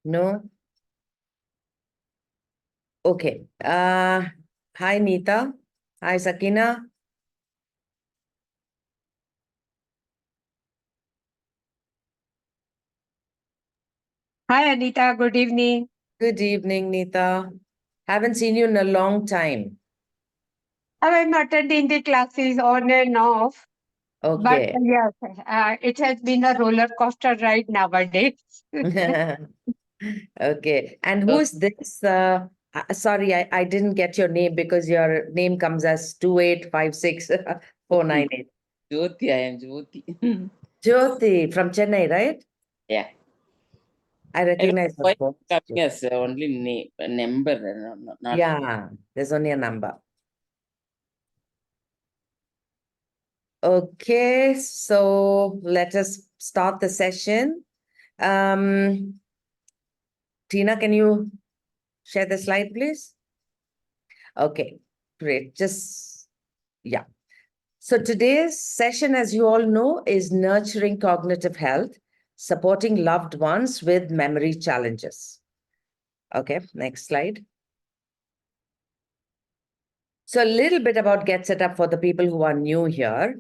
No? Okay. Hi, Neeta. Hi, Sakina. Hi, Anita. Good evening. Good evening, Neeta. Haven't seen you in a long time. I'm attending the classes on and off, but Okay. yes, it has been a roller coaster ride nowadays. Okay. And who's this? Sorry, I didn't get your name because your name comes as 2856498. Jyoti, I am Jyoti. Jyoti from Chennai, right? Yeah. I I don't know recognize why the voice. it's coming as only name, a number, not Yeah, there's only a number. Okay, so let us start the session. Tina, can you share the slide, please? Okay, great. Yeah. So today's session, as you all know, is nurturing cognitive health, supporting loved ones with memory challenges. Okay, next slide. So a little bit about Get Set Up for the people who are new here.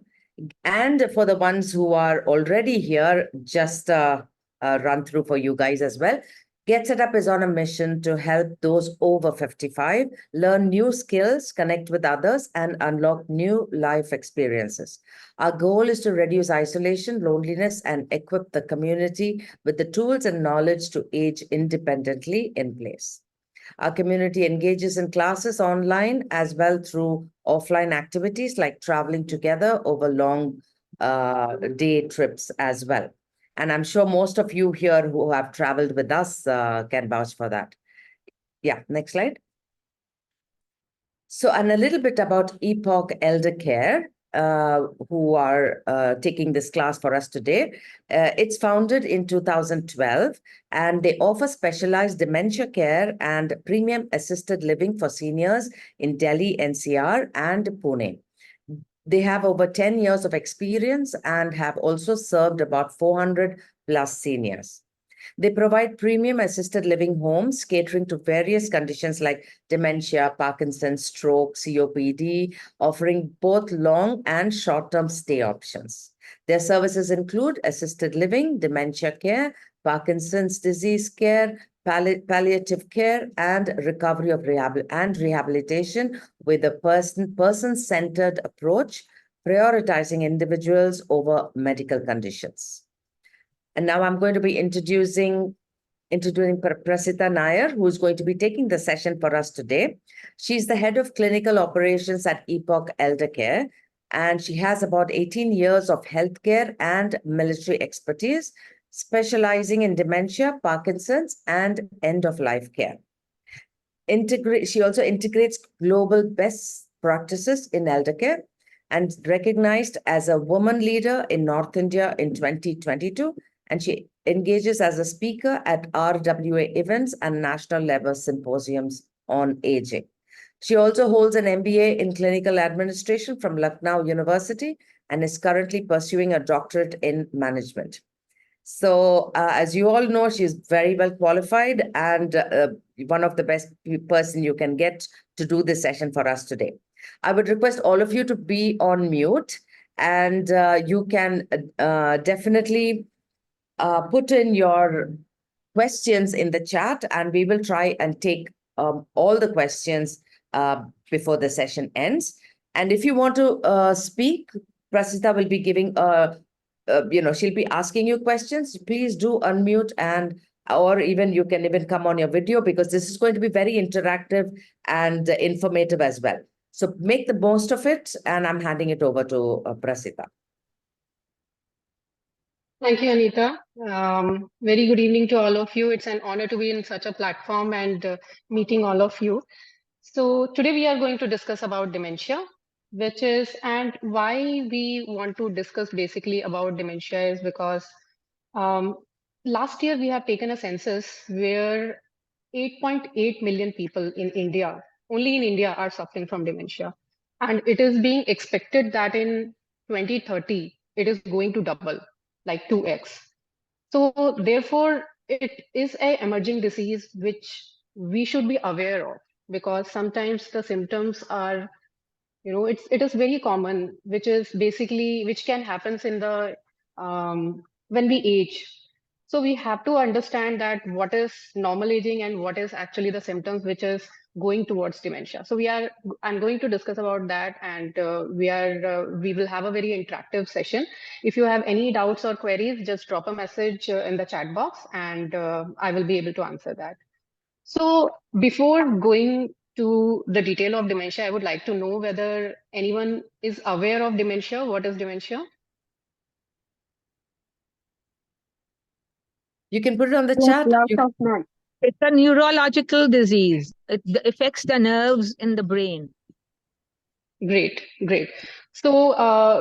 And for the ones who are already here, just a run through for you guys as well. Get Set Up is on a mission to help those over 55 learn new skills, connect with others, and unlock new life experiences. Our goal is to reduce isolation, loneliness, and equip the community with the tools and knowledge to age independently in place. Our community engages in classes online as well through offline activities like traveling together over long day trips as well. And I'm sure most of you here who have traveled with us can vouch for that. Yeah, next slide. So, and a little bit about Epoch Elder Care, who are taking this class for us today. It's founded in 2012, and they offer specialized dementia care and premium assisted living for seniors in Delhi, NCR, and Pune. They have over 10 years of experience and have also served about 400 plus seniors. They provide premium assisted living homes catering to various conditions like dementia, Parkinson's, stroke, COPD, offering both long and short term stay options. Their services include assisted living, dementia care, Parkinson's disease care, palliative care, and recovery of rehabilitation with a person-centered approach, prioritizing individuals over medical conditions. And now I'm going to be introducing Prasita Nair, who's going to be taking the session for us today. She's the head of clinical operations at Epoch Elder Care, and she has about 18 years of healthcare and military expertise, specializing in dementia, Parkinson's, and end-of-life care. She also integrates global best practices in elder care and recognized as a woman leader in North India in 2022. And she engages as a speaker at RWA events and national level symposiums on aging. She also holds an MBA in clinical administration from Lucknow University and is currently pursuing a doctorate in management. So, as you all know, she's very well qualified and one of the best person you can get to do this session for us today. I would request all of you to be on mute, and you can definitely put in your questions in the chat, and we will try and take all the questions before the session ends. And if you want to speak, Prasita will be giving she'll be asking you questions. Please do unmute, and or even you can even come on your video, because this is going to be very interactive and informative as well. So make the most of it, and I'm handing it over to Prasita. Thank you, Anita. Very good evening to all of you. It's an honor to be in such a platform and meeting all of you. So today we are going to discuss about dementia, and why we want to discuss basically about dementia is because last year we have taken a census where 8.8 million people in India, only in India, are suffering from dementia. And it is being expected that in 2030, it is going to double, like 2x. So therefore, it is a emerging disease which we should be aware of, because sometimes the symptoms are, it is very common, which is basically which can happens in the when we age. So we have to understand that what is normal aging and what is actually the symptoms which is going towards dementia. So I'm going to discuss about that, and we will have a very interactive session. If you have any doubts or queries, just drop a message in the chat box, and I will be able to answer that. So before going to the detail of dementia, I would like to know whether anyone is aware of dementia. What is dementia? You can put it on the Yes, chat. lots of men. It's a neurological disease. It affects the nerves in the brain. Great, great. So,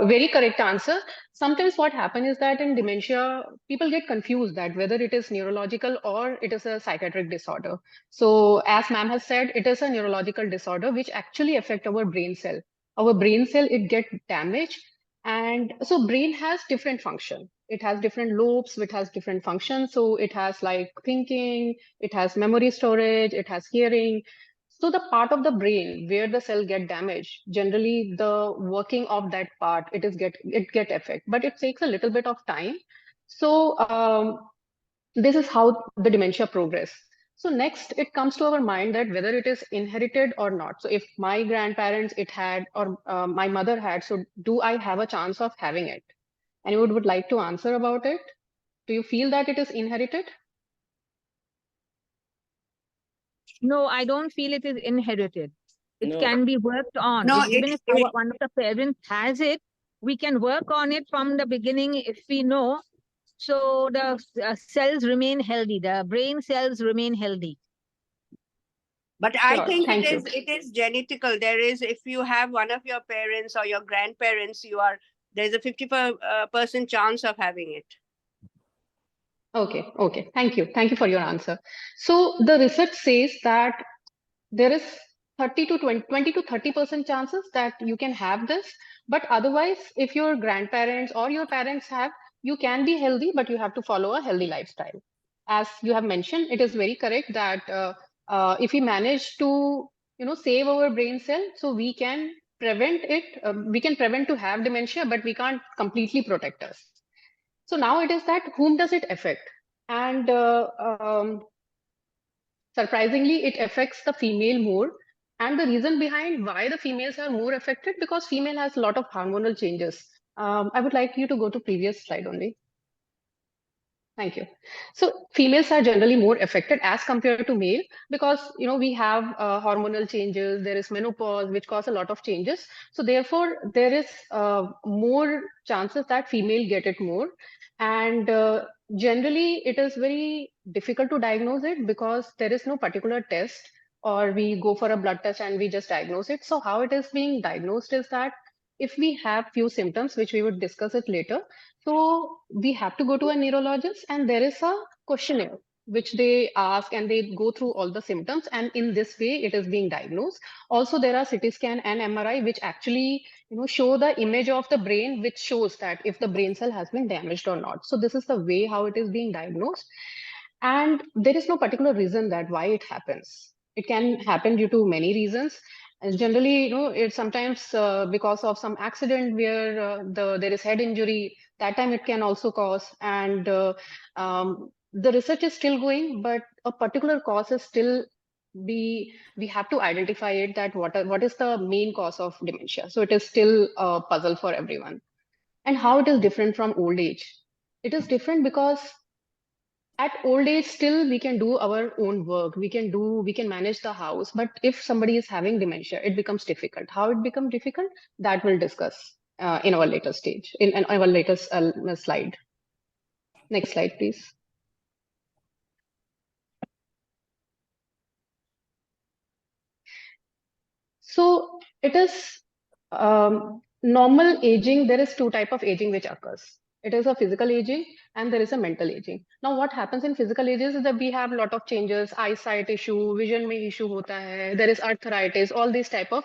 very correct answer. Sometimes what happens is that in dementia, people get confused that whether it is neurological or it is a psychiatric disorder. So, as ma'am has said, it is a neurological disorder which actually affect our brain cell. Our brain cell, it get damaged. And so brain has different function. It has different lobes, which has different functions. So it has like thinking, it has memory storage, it has hearing. So the part of the brain where the cell get damaged, generally the working of that part, it get affect, but it takes a little bit of time. So this is how the dementia progress. So next, it comes to our mind that whether it is inherited or not. So if my grandparents it had, or my mother had, so do I have a chance of having it? Anyone would like to answer about it? Do you feel that it is inherited? No, I don't feel it is inherited. It No. can be worked on. No, Even if it's one of the parents has it, we can work on it from the beginning if we know. So the cells remain healthy. The brain cells remain healthy. But I Sure, think thank you. it is genetical. There is, if you have one of your parents or your grandparents, there's a 50% chance of having it. Okay, okay. Thank you. Thank you for your answer. So the research says that there is 30 to 20 to 30% chances that you can have this. But otherwise, if your grandparents or your parents have, you can be healthy, but you have to follow a healthy lifestyle. As you have mentioned, it is very correct that if we manage to, save our brain cell, so we can prevent it. We can prevent to have dementia, but we can't completely protect us. So now it is that whom does it affect? And surprisingly, it affects the female more. And the reason behind why the females are more affected, because female has a lot of hormonal changes. I would like you to go to previous slide only. Thank you. So females are generally more affected as compared to male, because we have hormonal changes. There is menopause, which cause a lot of changes. So therefore, there is more chances that female get it more. And generally, it is very difficult to diagnose it because there is no particular test, or we go for a blood test and we just diagnose it. So how it is being diagnosed is that if we have few symptoms, which we would discuss it later, so we have to go to a neurologist, and there is a questionnaire which they ask, and they go through all the symptoms, and in this way it is being diagnosed. Also, there are CT scan and MRI which actually show the image of the brain, which shows that if the brain cell has been damaged or not. So this is the way how it is being diagnosed, and there is no particular reason that why it happens. It can happen due to many reasons. And generally, it's sometimes because of some accident where there is head injury. That time it can also cause, and the research is still going, but a particular cause is still we have to identify it, that what is the main cause of dementia. So it is still a puzzle for everyone. And how it is different from old age? It is different because at old age still we can do our own work, we can manage the house, but if somebody is having dementia, it becomes difficult. How it becomes difficult, that we'll discuss in our later stage, in our latest slide. Next slide, please. So it is normal aging. There is two type of aging which occurs. It is a physical aging and there is a mental aging. Now, what happens in physical ages is that we have a lot of changes, eyesight issue, vision mein issue hota hai, there is arthritis, all these type of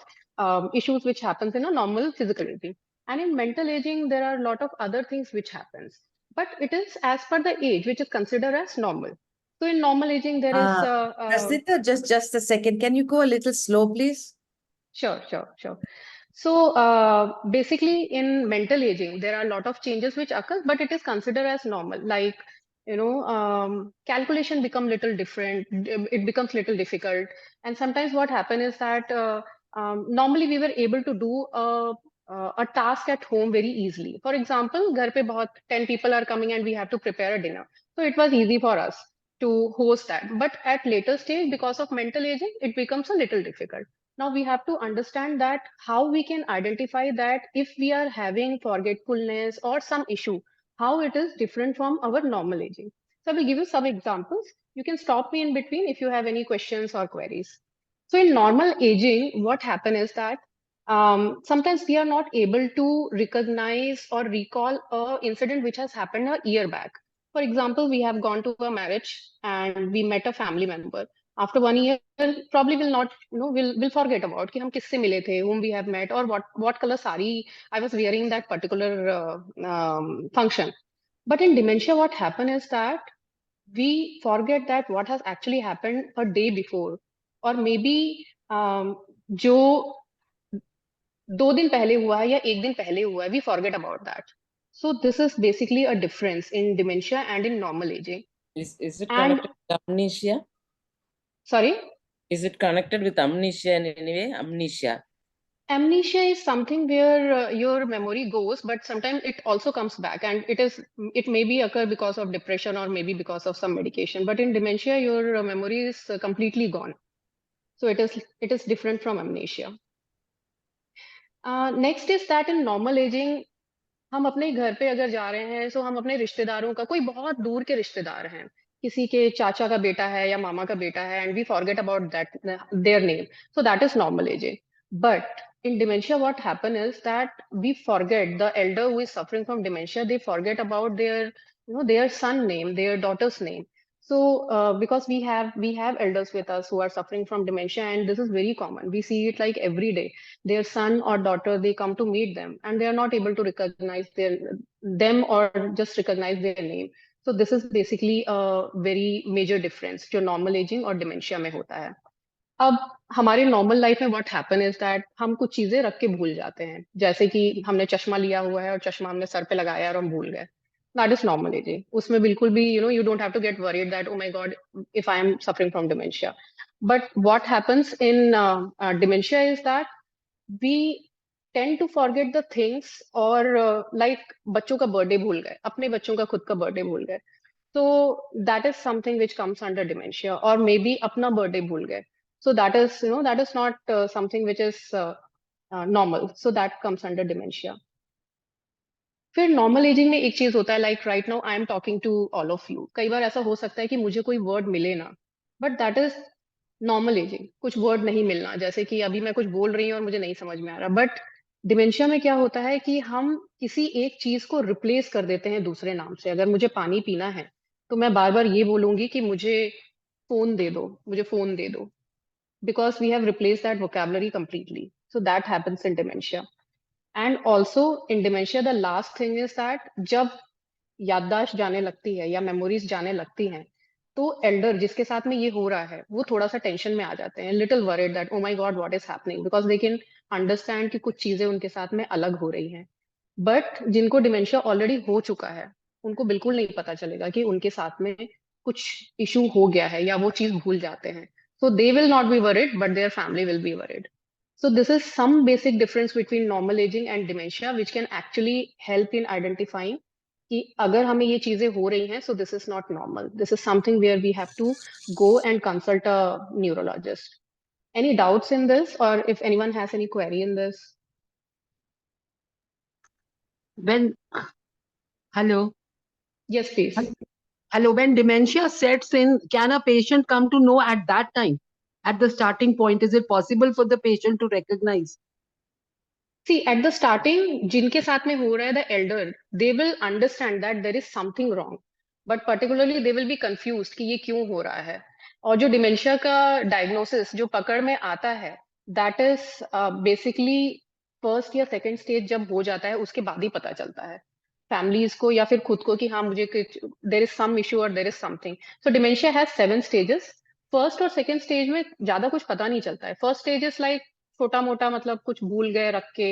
issues which happens in a normal physical aging. And in mental aging, there are a lot of other things which happens. But it is as per the age, which is considered as normal. So in normal aging, there is Rasita, just a second. Can you go a little slow, please? Sure. So basically in mental aging, there are a lot of changes which occur, but it is considered as normal. Like, calculation become little different, it becomes little difficult. And sometimes what happen is that normally we were able to do a task at home very easily. For example, घर पे बहुत 10 people are coming and we have to prepare a dinner. So it was easy for us to host that. But at later stage, because of mental aging, it becomes a little difficult. Now we have to understand that how we can identify that if we are having forgetfulness or some issue, how it is different from our normal aging. So I will give you some examples. You can stop me in between if you have any questions or queries. So in normal aging, what happens is that sometimes we are not able to recognize or recall a incident which has happened a year back. For example, we have gone to a marriage and we met a family member. After 1 year, probably will not, will forget about कि हम किससे मिले थे, whom we have met, or what color sari I was wearing that particular function. But in dementia, what happened is that we forget that what has actually happened a day before, or maybe जो 2 दिन पहले हुआ है या 1 दिन पहले हुआ है, we forget about that. So this is basically a difference in dementia and in normal aging. Is it And connected with amnesia? sorry? Is it connected with amnesia in any way? Amnesia. Amnesia is something where your memory goes, but sometimes it also comes back, and it may be occur because of depression or maybe because of some medication. But in dementia, your memory is completely gone. So it is different from amnesia. Next is that in normal aging, हम अपने घर पे अगर जा रहे हैं, सो हम अपने रिश्तेदारों का, कोई बहुत दूर के रिश्तेदार हैं, किसी के चाचा का बेटा है या मामा का बेटा है, and we forget about that their name. So that is normal ageing. But in dementia, what happen is that we forget, the elder who is suffering from dementia, they forget about their son name, their daughter's name. So because we have elders with us who are suffering from dementia, and this is very common. We see it like every day. Their son or daughter, they come to meet them and they are not able to recognize them or just recognize their name. So this is basically a very major difference जो normal aging और dementia में होता है. अब हमारे normal life में what happen is that हम कुछ चीजें रख के भूल जाते हैं, जैसे कि हमने चश्मा लिया हुआ है और चश्मा हमने सर पे लगाया और हम भूल गए. That is normal ageing. उसमें बिल्कुल भी you don't have to get worried that oh my god if I am suffering from dementia. But what happens in dementia is that we tend to forget the things, और like बच्चों का birthday भूल गए, अपने बच्चों का खुद का बर्थडे भूल गए. So that is something which comes under dementia, or maybe अपना birthday भूल गए. So that is not something which is normal. So that comes under dementia. फिर नॉर्मल एजिंग में एक चीज होता है, like right now I am talking to all of you. कई बार ऐसा हो सकता है कि मुझे कोई वर्ड मिले ना, but that is normal ageing. कुछ वर्ड नहीं मिलना, जैसे कि अभी मैं कुछ बोल रही हूँ और मुझे नहीं समझ में आ रहा. बट डिमेंशिया में क्या होता है कि हम किसी एक चीज को रिप्लेस कर देते हैं दूसरे नाम से. अगर मुझे पानी पीना है तो मैं बार बार ये बोलूंगी कि मुझे फोन दे दो, मुझे फोन दे दो, because we have replaced that vocabulary completely. So that happens in dementia. And also in dementia, the last thing is that जब याददाश्त जाने लगती है या मेमोरीज जाने लगती हैं, तो एल्डर जिसके साथ में ये हो रहा है वो थोड़ा सा टेंशन में आ जाते हैं, little worried that oh my God what is happening, because they can understand कि कुछ चीजें उनके साथ में अलग हो रही हैं. बट जिनको डिमेंशिया ऑलरेडी हो चुका है, उनको बिल्कुल नहीं पता चलेगा कि उनके साथ में कुछ इशू हो गया है या वो चीज भूल जाते हैं. So they will not be worried, but their family will be worried. So this is some basic difference between normal aging and dementia, which can actually help in identifying कि अगर हमें ये चीजें हो रही हैं, so this is not normal. This is something where we have to go and consult a neurologist. Any doubts in this, or if anyone has any query in this? Hello. Yes, please. Hello, when dementia sets in, can a patient come to know at that time, at the starting point? Is it possible for the patient to recognize? See, at the starting, जिनके साथ में हो रहा है, the elder, they will understand that there is something wrong, but particularly they will be confused कि ये क्यों हो रहा है. और जो डिमेंशिया का डायग्नोसिस जो पकड़ में आता है, that is basically फर्स्ट या सेकंड स्टेज जब हो जाता है उसके बाद ही पता चलता है. फैमिलीज को या फिर खुद को कि हाँ मुझे देर इज सम इशू और there is something. So dementia has 7 stages. First और सेकंड स्टेज में ज्यादा कुछ पता नहीं चलता है. फर्स्ट स्टेज इज लाइक छोटा मोटा, मतलब कुछ भूल गए रख के,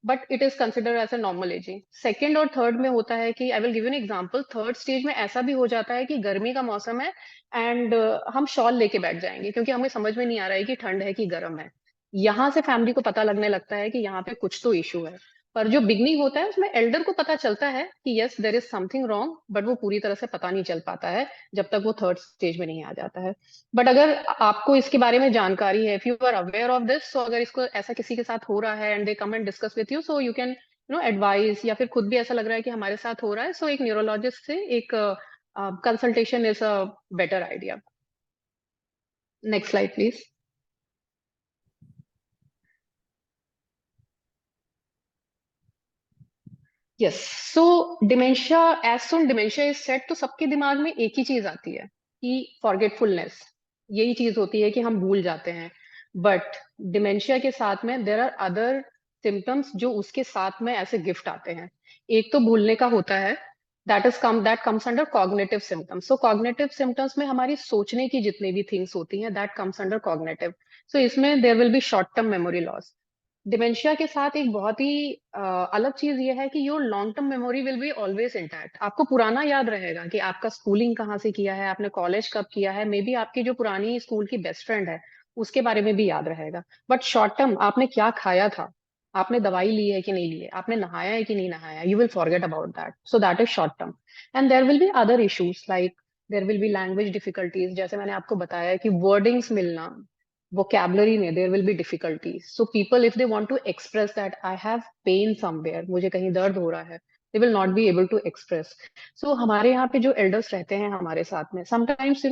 but it is consider as a normal ageing. Second और थर्ड में होता है कि I will give you an example. Third stage में ऐसा भी हो जाता है कि गर्मी का मौसम है एंड हम शॉल लेके बैठ जाएंगे क्योंकि हमें समझ में नहीं आ रहा है कि ठंड है कि गर्म है. यहाँ से फैमिली को पता लगने लगता है कि यहाँ पे कुछ तो इशू है. पर जो बिगनिंग होता है उसमें एल्डर को पता चलता है कि yes there is something wrong, but वो पूरी तरह से पता नहीं चल पाता है जब तक वो थर्ड स्टेज में नहीं आ जाता है. बट अगर आपको इसके बारे में जानकारी है, if you are aware of this, so अगर इसको ऐसा किसी के साथ हो रहा है and they come and discuss with you, so you can advise, या फिर खुद भी ऐसा लग रहा है कि हमारे साथ हो रहा है, सो एक न्यूरोलॉजिस्ट से एक consultation is a better idea. Next slide please. Yes. So dementia, as soon dementia is set, तो सबके दिमाग में एक ही चीज आती है कि फॉरगेटफुलनेस. यही चीज होती है कि हम भूल जाते हैं. बट डिमेंशिया के साथ में देर आर अदर सिम्टम्स जो उसके साथ में ऐसे गिफ्ट आते हैं. एक तो भूलने का होता है, that comes under cognitive symptoms. So cognitive symptoms में हमारी सोचने की जितनी भी थिंग्स होती हैं, दैट कम्स अंडर कॉग्निटिव. सो इसमें there will be short term memory loss. Dementia के साथ एक बहुत ही अलग चीज ये है कि your long term memory will be always intact. आपको पुराना याद रहेगा कि आपका स्कूलिंग कहाँ से किया है, आपने कॉलेज कब किया है, मे बी आपकी जो पुरानी स्कूल की बेस्ट फ्रेंड है उसके बारे में भी याद रहेगा. बट शॉर्ट टर्म, आपने क्या खाया था, आपने दवाई ली है कि नहीं ली है, आपने नहाया है कि नहीं नहाया, you will forget about that. So that is short term. And there will be other issues like there will be language difficulties. जैसे मैंने आपको बताया कि वर्डिंग्स मिलना, vocabulary में there will be difficulties. So people, if they want to express that I have pain somewhere, मुझे कहीं दर्द हो रहा है, they will not be able to express. So हमारे यहाँ पे जो elders रहते हैं हमारे साथ में, sometimes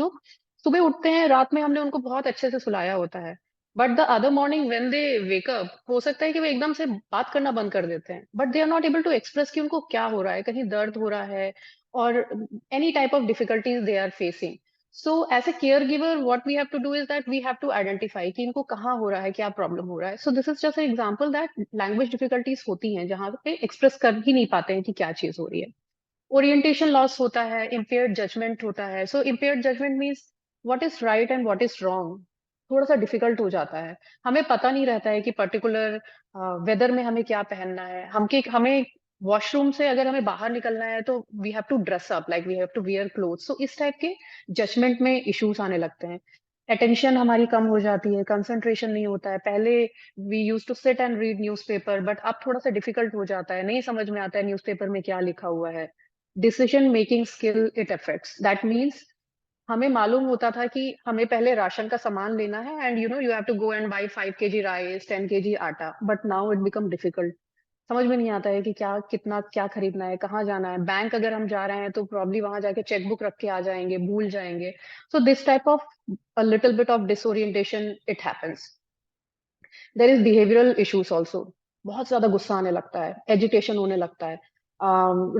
सुबह उठते हैं, रात में हमने उनको बहुत अच्छे से सुलाया होता है, but the other morning when they wake up, हो सकता है कि वो एकदम से बात करना बंद कर देते हैं, but they are not able to express कि उनको क्या हो रहा है, कहीं दर्द हो रहा है और any type of difficulties they are facing. So as a care giver what we have to do is that we have to identify कि इनको कहाँ हो रहा है, क्या प्रॉब्लम हो रहा है. So this is just example that language difficulties होती हैं जहाँ पे एक्सप्रेस कर ही नहीं पाते हैं कि क्या चीज हो रही है. ओरिएंटेशन लॉस होता है, इम्पेयर्ड जजमेंट होता है. So impaired judgement means what is right and what is wrong थोड़ा सा डिफिकल्ट हो जाता है. हमें पता नहीं रहता है कि पर्टिकुलर वेदर में हमें क्या पहनना है. हमें वॉशरूम से अगर हमें बाहर निकलना है तो we have to dress up, like we have to wear clothes. So इस टाइप के जजमेंट में इश्यूज आने लगते हैं. अटेंशन हमारी कम हो जाती है, कंसंट्रेशन नहीं होता है. पहले we use to sit and read newspaper, but अब थोड़ा सा डिफिकल्ट हो जाता है, नहीं समझ में आता है न्यूज़पेपर में क्या लिखा हुआ है. Decision making skill it affects. That means हमें मालूम होता था कि हमें पहले राशन का सामान लेना है and you have to go and buy 5 kg rice, 10 kg आटा, but now it become difficult. समझ में नहीं आता है कि क्या कितना क्या खरीदना है, कहाँ जाना है. बैंक अगर हम जा रहे हैं तो प्रॉब्ली वहां जाके चेकबुक रख के आ जाएंगे, भूल जाएंगे. So this type of a little bit of disorientation it happens. There is behavioural issues also. बहुत ज्यादा गुस्सा आने लगता है, एजिटेशन होने लगता है,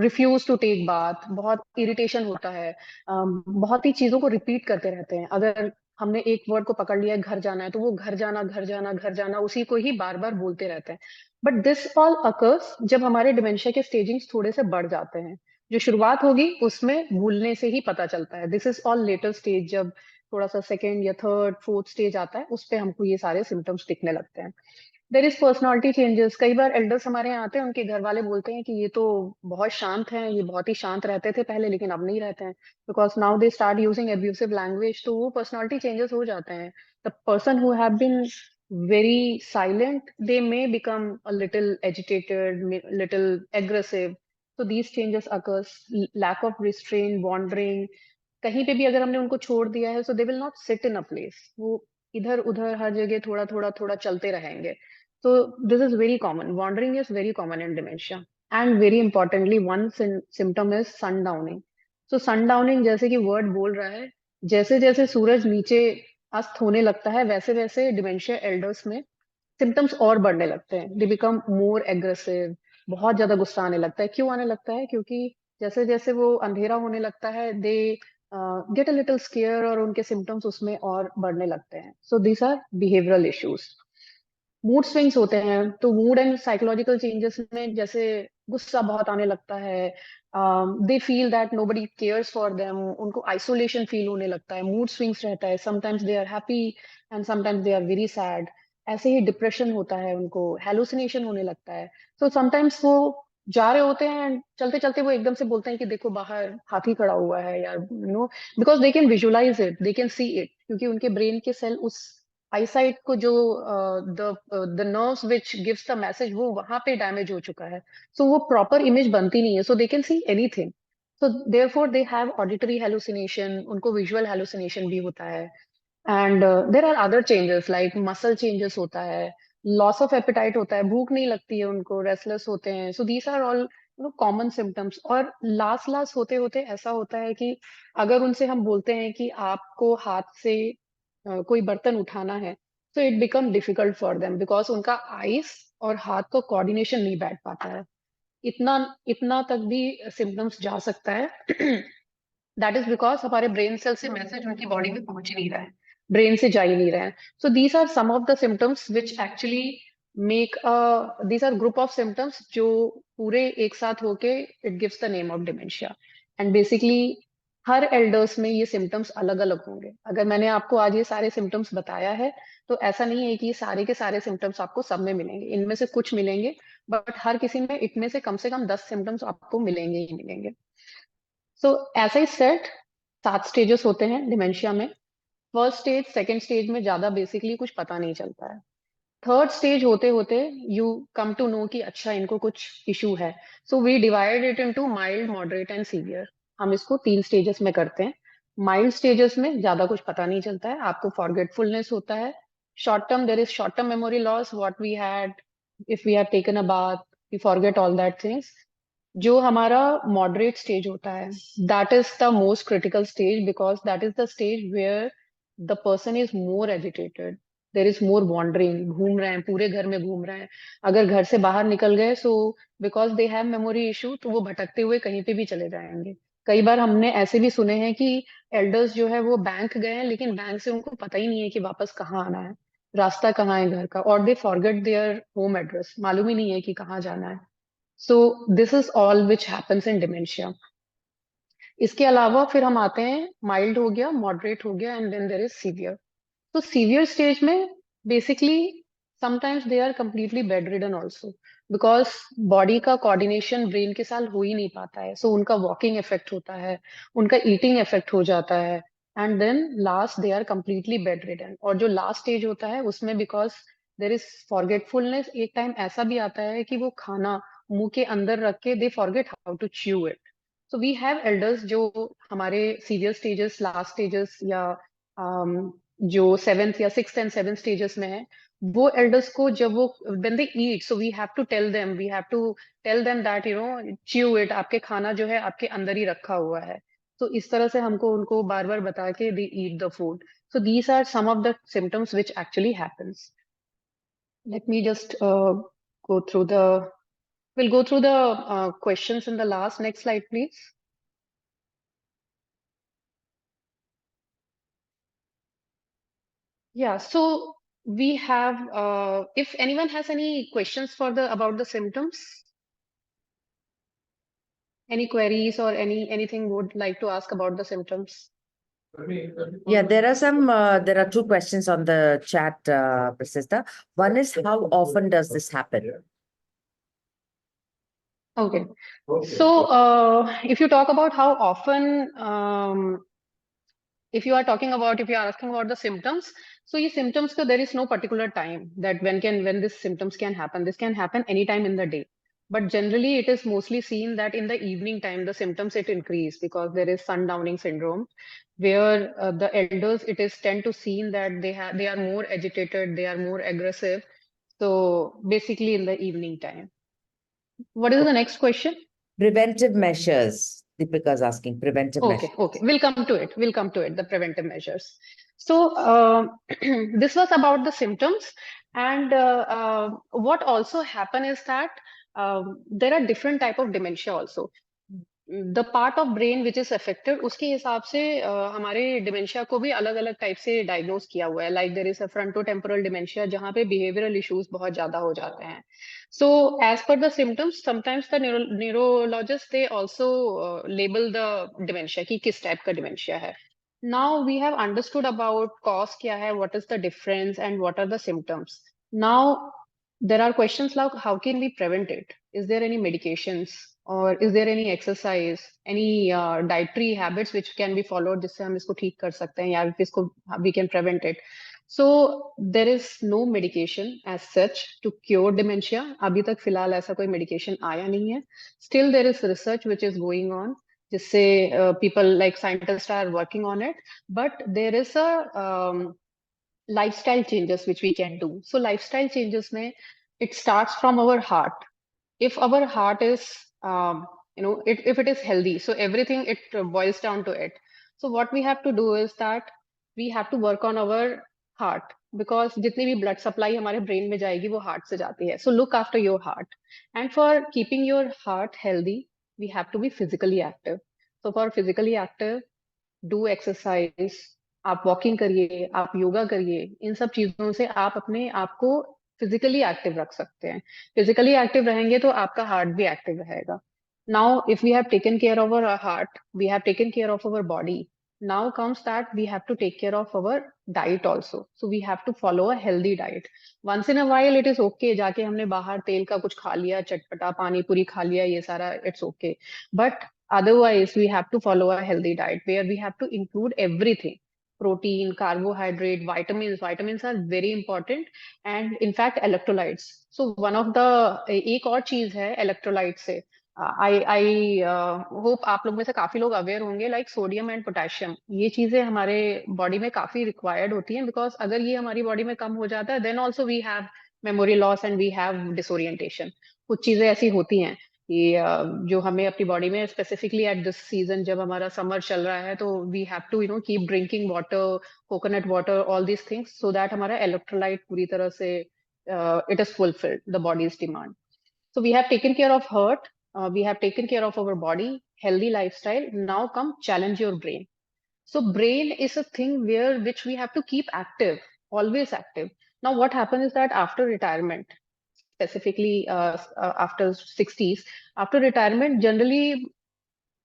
रिफ्यूज टू टेक बाथ, बहुत इरिटेशन होता है, बहुत ही चीजों को रिपीट करते रहते हैं. अगर हमने एक वर्ड को पकड़ लिया है घर जाना है, तो वो घर जाना घर जाना घर जाना उसी को ही बार बार बोलते रहते हैं. बट दिस ऑल अकर्स जब हमारे डिमेंशिया के स्टेजिंग्स थोड़े से बढ़ जाते हैं. जो शुरुआत होगी उसमें भूलने से ही पता चलता है. This is all later stage. जब थोड़ा सा सेकेंड या थर्ड फोर्थ स्टेज आता है उस पे हमको ये सारे सिम्टम्स दिखने लगते हैं. There is personality changes. कई बार एल्डर्स हमारे यहाँ आते हैं, उनके घर वाले बोलते हैं कि ये तो बहुत शांत हैं, ये बहुत ही शांत रहते थे पहले लेकिन अब नहीं रहते हैं, because now they start using abusive language. तो वो पर्सनालिटी चेंजेस हो जाते हैं. The person who have been very silent, they may become a little agitated, little aggressive. So these changes occurs. Lack of restraint, wandering. कहीं पे भी अगर हमने उनको छोड़ दिया है, so they will not sit in a place. वो इधर उधर हर जगह थोड़ा थोड़ा थोड़ा चलते रहेंगे. So this is very common. Wandering is very common in dementia. And very importantly, one symptom is sundowning. So sundowning जैसे कि word बोल रहा है, जैसे जैसे सूरज नीचे अस्त होने लगता है वैसे वैसे डिमेंशिया एल्डर्स में सिम्टम्स और बढ़ने लगते हैं. They become more aggressive. बहुत ज्यादा गुस्सा आने लगता है. क्यों आने लगता है? क्योंकि जैसे जैसे वो अंधेरा होने लगता है, they get a little scare और उनके सिम्टम्स उसमें और बढ़ने लगते हैं. So these are behavioural issues. Mood swings होते हैं. तो मूड एंड साइकोलॉजिकल चेंजेस में जैसे गुस्सा बहुत आने लगता है, they feel that nobody cares for them, उनको आइसोलेशन फील होने लगता है, मूड स्विंग्स रहता है, sometimes they are happy and sometimes they are very sad, ऐसे ही डिप्रेशन होता है, उनको हेलुसिनेशन होने लगता है। तो समटाइम्स वो जा रहे होते हैं एंड चलते चलते वो एकदम से बोलते हैं कि देखो बाहर हाथी खड़ा हुआ है, या because they can visualise it, they can see it, क्योंकि उनके ब्रेन के सेल उस आईसाइट को जो the nerves which gives the message वो वहां पे डैमेज हो चुका है, सो वो प्रॉपर इमेज बनती नहीं है, so they can see anything. So therefore they have auditory hallucination, उनको विजुअल हेलुसिनेशन भी होता है। And there are other changes like muscle changes होता है, लॉस ऑफ एपेटाइट होता है, भूख नहीं लगती है उनको, रेस्टलेस होते हैं। So these are all common symptoms. और लास्ट लास्ट होते होते ऐसा होता है कि अगर उनसे हम बोलते हैं कि आपको हाथ से कोई बर्तन उठाना है, तो it become difficult for them because उनका आइस और हाथ को कोऑर्डिनेशन नहीं बैठ पाता है। इतना इतना तक भी सिम्टम्स जा सकता है। दैट इज बिकॉज हमारे ब्रेन सेल से मैसेज उनकी बॉडी में पहुंच ही नहीं रहा है, ब्रेन से जा ही नहीं रहा है। So these are some of the symptoms which actually make these are group of symptoms जो पूरे एक साथ होके it gives the name of dementia. And basically हर एल्डर्स में ये सिम्टम्स अलग अलग होंगे। अगर मैंने आपको आज ये सारे सिम्टम्स बताया है तो ऐसा नहीं है कि सारे के सारे सिम्टम्स आपको सब में मिलेंगे, इनमें से कुछ मिलेंगे, बट हर किसी में इतने से कम 10 सिम्टम्स आपको मिलेंगे ही मिलेंगे। सो ऐसा ही सेट 7 स्टेजेस होते हैं डिमेंशिया में। फर्स्ट स्टेज सेकंड स्टेज में ज्यादा बेसिकली कुछ पता नहीं चलता है। थर्ड स्टेज होते होते यू कम टू नो कि अच्छा इनको कुछ इशू है। So we divide it into mild, moderate and severe. हम इसको 3 स्टेजेस में करते हैं। माइल्ड स्टेजेस में ज्यादा कुछ पता नहीं चलता है, आपको फॉरगेटफुलनेस होता है, short term there is short term memory loss, what we had if we have taken a bath, we forget all that things. जो हमारा मॉडरेट स्टेज होता है, that is the most critical stage because that is the stage where the person is more agitated, there is more wandering, घूम रहे हैं, पूरे घर में घूम रहे हैं। अगर घर से बाहर निकल गए so because they have memory issue तो वो भटकते हुए कहीं पे भी चले जाएंगे। कई बार हमने ऐसे भी सुने हैं कि एल्डर्स जो है वो बैंक गए हैं लेकिन बैंक से उनको पता ही नहीं है कि वापस कहाँ आना है, रास्ता कहाँ है घर का, और they forget their home address, मालूम ही नहीं है कि कहाँ जाना है। So this is all which happens in dementia. इसके अलावा फिर हम आते हैं, माइल्ड हो गया, मॉडरेट हो गया, and then there is severe. तो सीवियर स्टेज में basically sometimes they are completely bed ridden also because body का कोऑर्डिनेशन ब्रेन के साथ हो ही नहीं पाता है। सो उनका वॉकिंग इफेक्ट होता है, उनका ईटिंग इफेक्ट हो जाता है, and then last they are completely bed ridden. और जो लास्ट स्टेज होता है उसमें बिकॉज देर इज फॉरगेटफुलनेस, एक टाइम ऐसा भी आता है कि वो खाना मुंह के अंदर रख के they forget how to chew it. So we have elders जो हमारे सीवियर स्टेजेस, लास्ट स्टेजेस, या जो 7th या 6th एंड 7th स्टेजेस में है, वो एल्डर्स को जब वो when they eat, so we have to tell them, we have to tell them that chew it, आपके खाना जो है आपके अंदर ही रखा हुआ है। तो इस तरह से हमको उनको बार बार बता के दे eat the food. So these are some of the symptoms which actually happens. Let me just go through the we'll go through the questions in the last. Next slide please. Yeah, so we have, if anyone has any questions for the about the symptoms, any queries or anything would like to ask about the symptoms. Yeah, there are two questions on the chat, Prasista. One is, how often does this happen? Okay. So if you talk about how often, if you are asking about the symptoms, so ye symptoms ka there is no particular time that when these symptoms can happen. This can happen anytime in the day. But generally it is mostly seen that in the evening time the symptoms it increase because there is sundowning syndrome, where the elders it is tend to seen that they are more agitated, they are more aggressive. So basically in the evening time. What is the next question? Preventive measures. Deepika is asking preventive measures. Okay. We'll come to it. The preventive measures. So this was about the symptoms. And what also happen is that there are different type of dementia also. The part of brain which is affected, उसके हिसाब से हमारे dementia को भी अलग अलग type से diagnose किया हुआ है. Like there is a fronto temporal dementia, जहाँ पे बिहेवियरल इश्यूज बहुत ज्यादा हो जाते हैं. So as per the symptoms, sometimes the neurologist they also label the dementia कि किस टाइप का डिमेंशिया है. Now we have understood about cause क्या है, what is the difference and what are the symptoms. Now there are questions like how can we prevent it? Is there any medications or is there any exercise, any dietary habits which can be followed जिससे हम इसको ठीक कर सकते हैं या इसको we can prevent it? So there is no medication as such to cure dementia. अभी तक फिलहाल ऐसा कोई medication आया नहीं है. Still there is research which is going on जिससे people like scientists are working on it, but there is a lifestyle changes which we can do. So lifestyle changes mein, it starts from our heart. If our heart is if it is healthy, so everything it boils down to it. So what we have to do is that we have to work on our heart, because जितनी भी blood supply हमारे brain में जाएगी वो heart से जाती है. So look after your heart, and for keeping your heart healthy we have to be physically active. So for physically active, do exercise, आप वॉकिंग करिए, आप योगा करिए. इन सब चीजों से आप अपने आप को फिजिकली एक्टिव रख सकते हैं. फिजिकली एक्टिव रहेंगे तो आपका हार्ट भी एक्टिव रहेगा. Now if we have taken care of our heart, we have taken care of our body. Now comes that we have to take care of our diet also. So we have to follow a healthy diet. Once in a while it is okay जाके हमने बाहर तेल का कुछ खा लिया, चटपटा पानी पूरी खा लिया, ये सारा it's okay. But otherwise we have to follow a healthy diet where we have to include everything: protein, carbohydrate, vitamins are very important, and in fact electrolytes. So one of the एक और चीज है electrolytes से, I hope आप लोग में से काफी लोग अवेयर होंगे, लाइक सोडियम एंड पोटेशियम. ये चीजें हमारे बॉडी में काफी रिक्वायर्ड होती हैं, बिकॉज अगर ये हमारी बॉडी में कम हो जाता है then also we have memory loss and we have disorientation. कुछ चीजें ऐसी होती हैं कि जो हमें अपनी बॉडी में स्पेसिफिकली एट दिस सीजन, जब हमारा समर चल रहा है, तो we have to keep drinking water, coconut water, all these things, so that हमारा इलेक्ट्रोलाइट पूरी तरह से it is fulfilled the body's demand. So we have taken care of heart, we have taken care of our body, healthy lifestyle. Now come challenge your brain. So brain is a thing which we have to keep active, always active. Now what happens is that after retirement, specifically after 60s, after retirement generally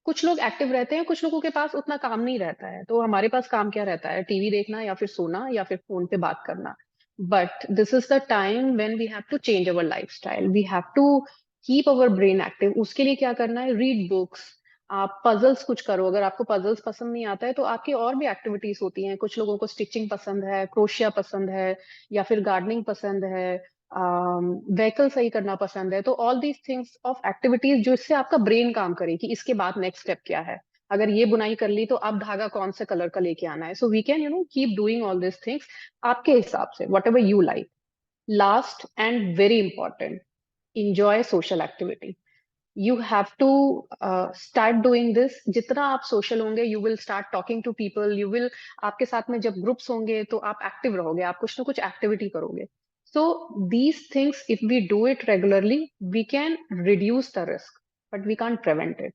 कुछ लोग active रहते हैं, कुछ लोगों के पास उतना काम नहीं रहता है. तो हमारे पास काम क्या रहता है? टीवी देखना या फिर सोना या फिर फोन पे बात करना. But this is the time when we have to change our lifestyle. We have to keep our brain active. उसके लिए क्या करना है? रीड बुक्स, आप पजल्स कुछ करो. अगर आपको पजल्स पसंद नहीं आता है तो आपकी और भी एक्टिविटीज होती हैं. कुछ लोगों को स्टिचिंग पसंद है, क्रोशिया पसंद है, या फिर गार्डनिंग पसंद है, व्हीकल सही करना पसंद है. तो all these things of activities जो इससे आपका ब्रेन काम करे कि इसके बाद नेक्स्ट स्टेप क्या है. अगर ये बुनाई कर ली तो अब धागा कौन से कलर का लेके आना है. So we can keep doing all this things आपके हिसाब से, whatever you like. Last and very important, enjoy social activity. you have to start doing this. जितना आप सोशल होंगे, you will start talking to people, you will, आपके साथ में जब ग्रुप्स होंगे तो आप एक्टिव रहोगे, आप कुछ ना कुछ एक्टिविटी करोगे. So these things, if we do it regularly, we can reduce the risk, but we can't prevent it.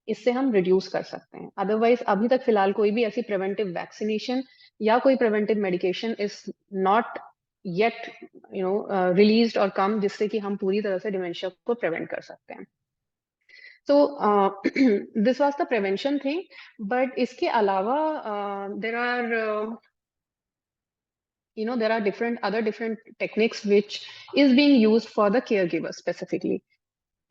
इससे हम रिड्यूस कर सकते हैं. अदरवाइज अभी तक फिलहाल कोई भी ऐसी प्रिवेंटिव वैक्सीनेशन या कोई preventive medication is not yet released और कम जिससे कि हम पूरी तरह से डिमेंशिया को प्रिवेंट कर सकते हैं. So this was the prevention thing, but इसके अलावा there are there are different techniques which is being used for the caregiver specifically.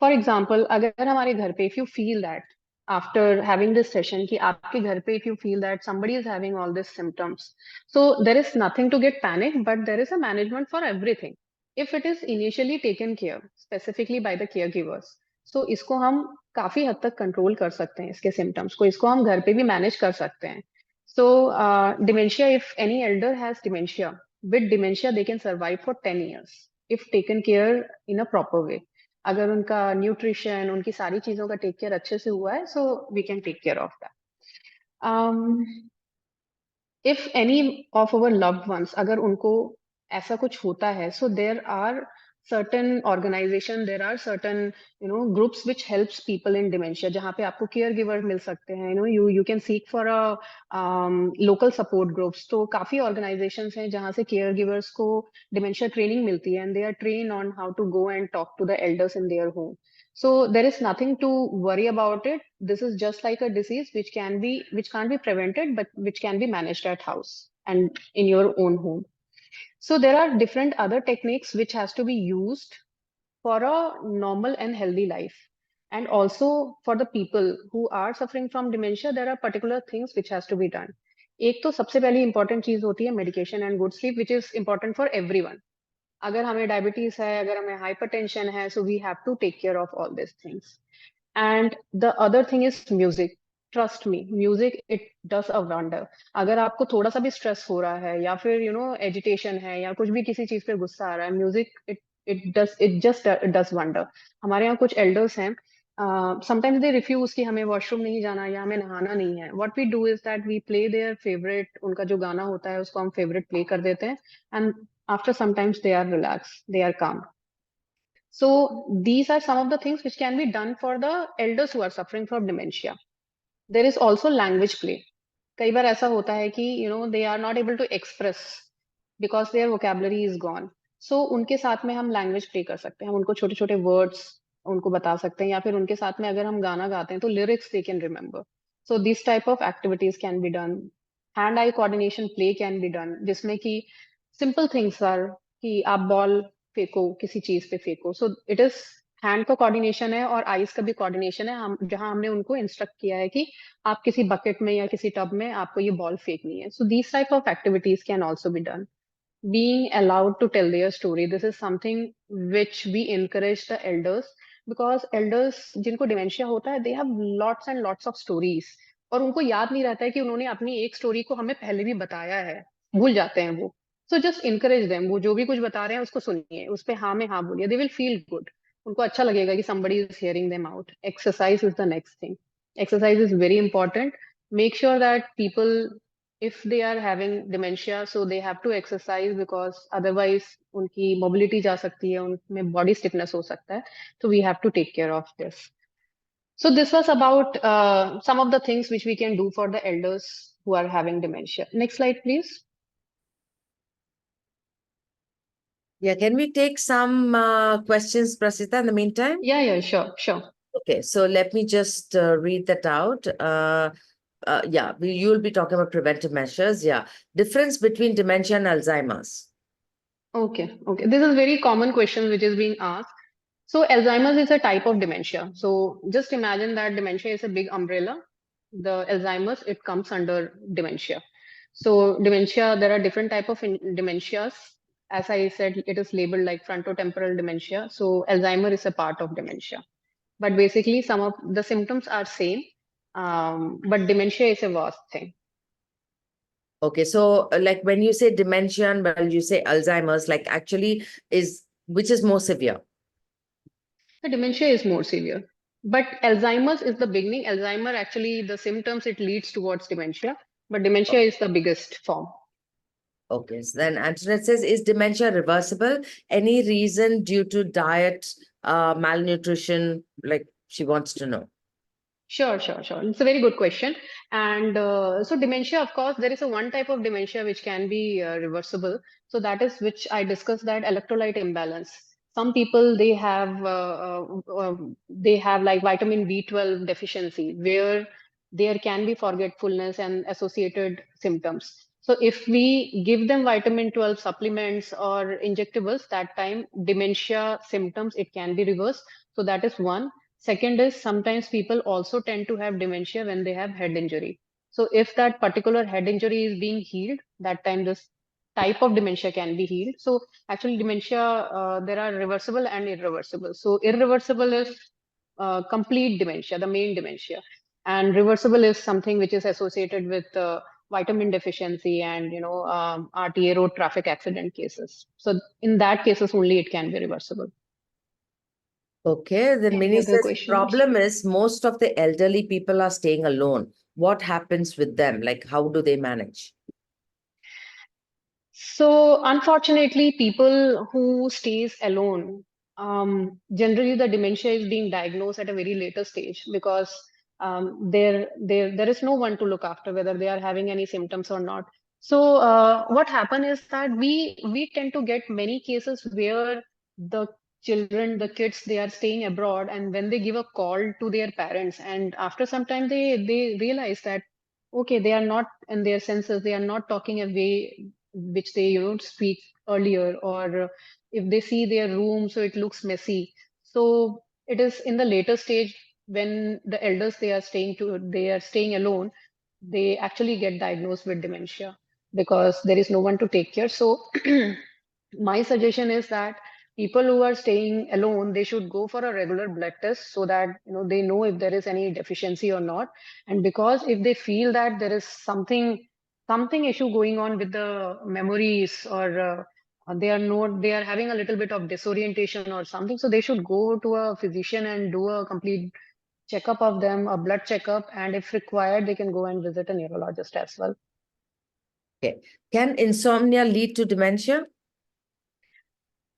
For example, अगर हमारे घर पे if you feel that after having this session कि आपके घर पे if you feel that somebody is having all these symptoms, so there is nothing to get panic, but there is a management for everything. If it is initially taken care specifically by the caregivers, so इसको हम काफी हद तक control कर सकते हैं. इसके symptoms को, इसको हम घर पे भी मैनेज कर सकते हैं. So dementia, if any elder has dementia, with dementia they can survive for 10 years if taken care in a proper way. अगर उनका न्यूट्रिशन, उनकी सारी चीजों का टेक केयर अच्छे से हुआ है, so we can take care of that. If any of our loved ones, अगर उनको ऐसा कुछ होता है, so there are certain organization, there are certain groups which helps people in dementia, जहाँ पे आपको caregiver मिल सकते हैं, you can seek for a local support groups. तो काफी organizations हैं जहाँ से caregivers को dementia training मिलती है, and they are trained on how to go and talk to the elders in their home. So there is nothing to worry about it. This is just like a disease which can't be prevented, but which can be managed at house and in your own home. So there are different other techniques which has to be used for a normal and healthy life. And also for the people who are suffering from dementia, there are particular things which has to be done. एक तो सबसे पहली important चीज होती है medication and good sleep, which is important for everyone. अगर हमें diabetes है, अगर हमें hypertension है, so we have to take care of all these things. And the other thing is music. Trust me, music, it does a wonder. अगर आपको थोड़ा सा भी stress हो रहा है या फिर agitation है या कुछ भी किसी चीज पे गुस्सा आ रहा है, music it just does wonder. हमारे यहाँ कुछ elders हैं, sometimes they refuse कि हमें washroom नहीं जाना या हमें नहाना नहीं है. What we do is that we play their favorite, उनका जो गाना होता है उसको हम favorite play कर देते हैं, and after sometimes they are relaxed, they are calm. So these are some of the things which can be done for the elders who are suffering from dementia. There is also language play. कई बार ऐसा होता है कि they are not able to express because their vocabulary is gone. So उनके साथ में हम language play कर सकते हैं, हम उनको छोटे छोटे words उनको बता सकते हैं, या फिर उनके साथ में अगर हम गाना गाते हैं तो lyrics they can remember. So this type of activities can be done. Hand-eye coordination play can be done, जिसमें कि simple things are कि आप ball फेंको, किसी चीज पे फेंको. So it is हैंड का कोऑर्डिनेशन है और आईज का भी कोऑर्डिनेशन है, हम जहां हमने उनको इंस्ट्रक्ट किया है कि आप किसी बकेट में या किसी टब में आपको ये बॉल फेंकनी है. So these type of activities can also be done. Being allowed to tell their story, this is something which we encourage the elders, because elders जिनको डिमेंशिया होता है, they have lots and lots of stories, और उनको याद नहीं रहता है कि उन्होंने अपनी एक स्टोरी को हमें पहले भी बताया है, भूल जाते हैं वो. So just encourage them, वो जो भी कुछ बता रहे हैं उसको सुनिए, उस पे हाँ में हाँ बोलिए, they will feel good. उनको अच्छा लगेगा कि somebody is hearing them out. Exercise is the next thing. Exercise is very important. Make sure that people, if they are having dementia, so they have to exercise, because otherwise उनकी mobility जा सकती है, उनमें body stiffness हो सकता है. So we have to take care of this. So this was about some of the things which we can do for the elders who are having dementia. Next slide, please. Yeah, can we take some questions, Prasita, in the meantime? Yeah, sure. Okay, so let me just read that out. Yeah, you'll be talking about preventive measures. Yeah, difference between dementia and Alzheimer's. Okay. This is a very common question which is being asked. So Alzheimer's is a type of dementia. So just imagine that dementia is a big umbrella. The Alzheimer's, it comes under dementia. So dementia, there are different type of dementias. As I said, it is labeled like frontotemporal dementia. So Alzheimer is a part of dementia. But basically some of the symptoms are same, but dementia is a vast thing. Okay, so like when you say dementia and well, you say Alzheimer's, like actually which is more severe? The dementia is more severe, but Alzheimer's is the beginning. Alzheimer, actually, the symptoms, it leads towards dementia, but dementia is the biggest form. Okay, so then Antoinette says, is dementia reversible? Any reason due to diet, malnutrition? Like she wants to know. Sure. It's a very good question. And so dementia, of course, there is a one type of dementia which can be reversible. So that is which I discussed, that electrolyte imbalance. Some people, they have like vitamin B12 deficiency, where there can be forgetfulness and associated symptoms. So if we give them vitamin 12 supplements or injectables, that time dementia symptoms, it can be reversed. So that is one. Second is, sometimes people also tend to have dementia when they have head injury. So if that particular head injury is being healed, that time this type of dementia can be healed. So actually dementia, there are reversible and irreversible. So irreversible is complete dementia, the main dementia. And reversible is something which is associated with vitamin deficiency and RTA, road traffic accident cases. So in that cases only it can be reversible. Okay, then Any Minnie other says questions? problem is most of the elderly people are staying alone. What happens with them? Like how do they manage? So unfortunately, people who stays alone, generally the dementia is being diagnosed at a very later stage because there is no one to look after whether they are having any symptoms or not. So what happen is that we tend to get many cases where the children, the kids, they are staying abroad, and when they give a call to their parents, and after some time they realize that okay, they are not in their senses, they are not talking a way which they speak earlier, or if they see their room so it looks messy. So it is in the later stage when the elders they are staying alone, they actually get diagnosed with dementia because there is no one to take care. So my suggestion is that people who are staying alone, they should go for a regular blood test so that they know if there is any deficiency or not. And because if they feel that there is something issue going on with the memories, or they are having a little bit of disorientation or something, so they should go to a physician and do a complete checkup of them, a blood checkup, and if required they can go and visit a neurologist as well. Okay. Can insomnia lead to dementia?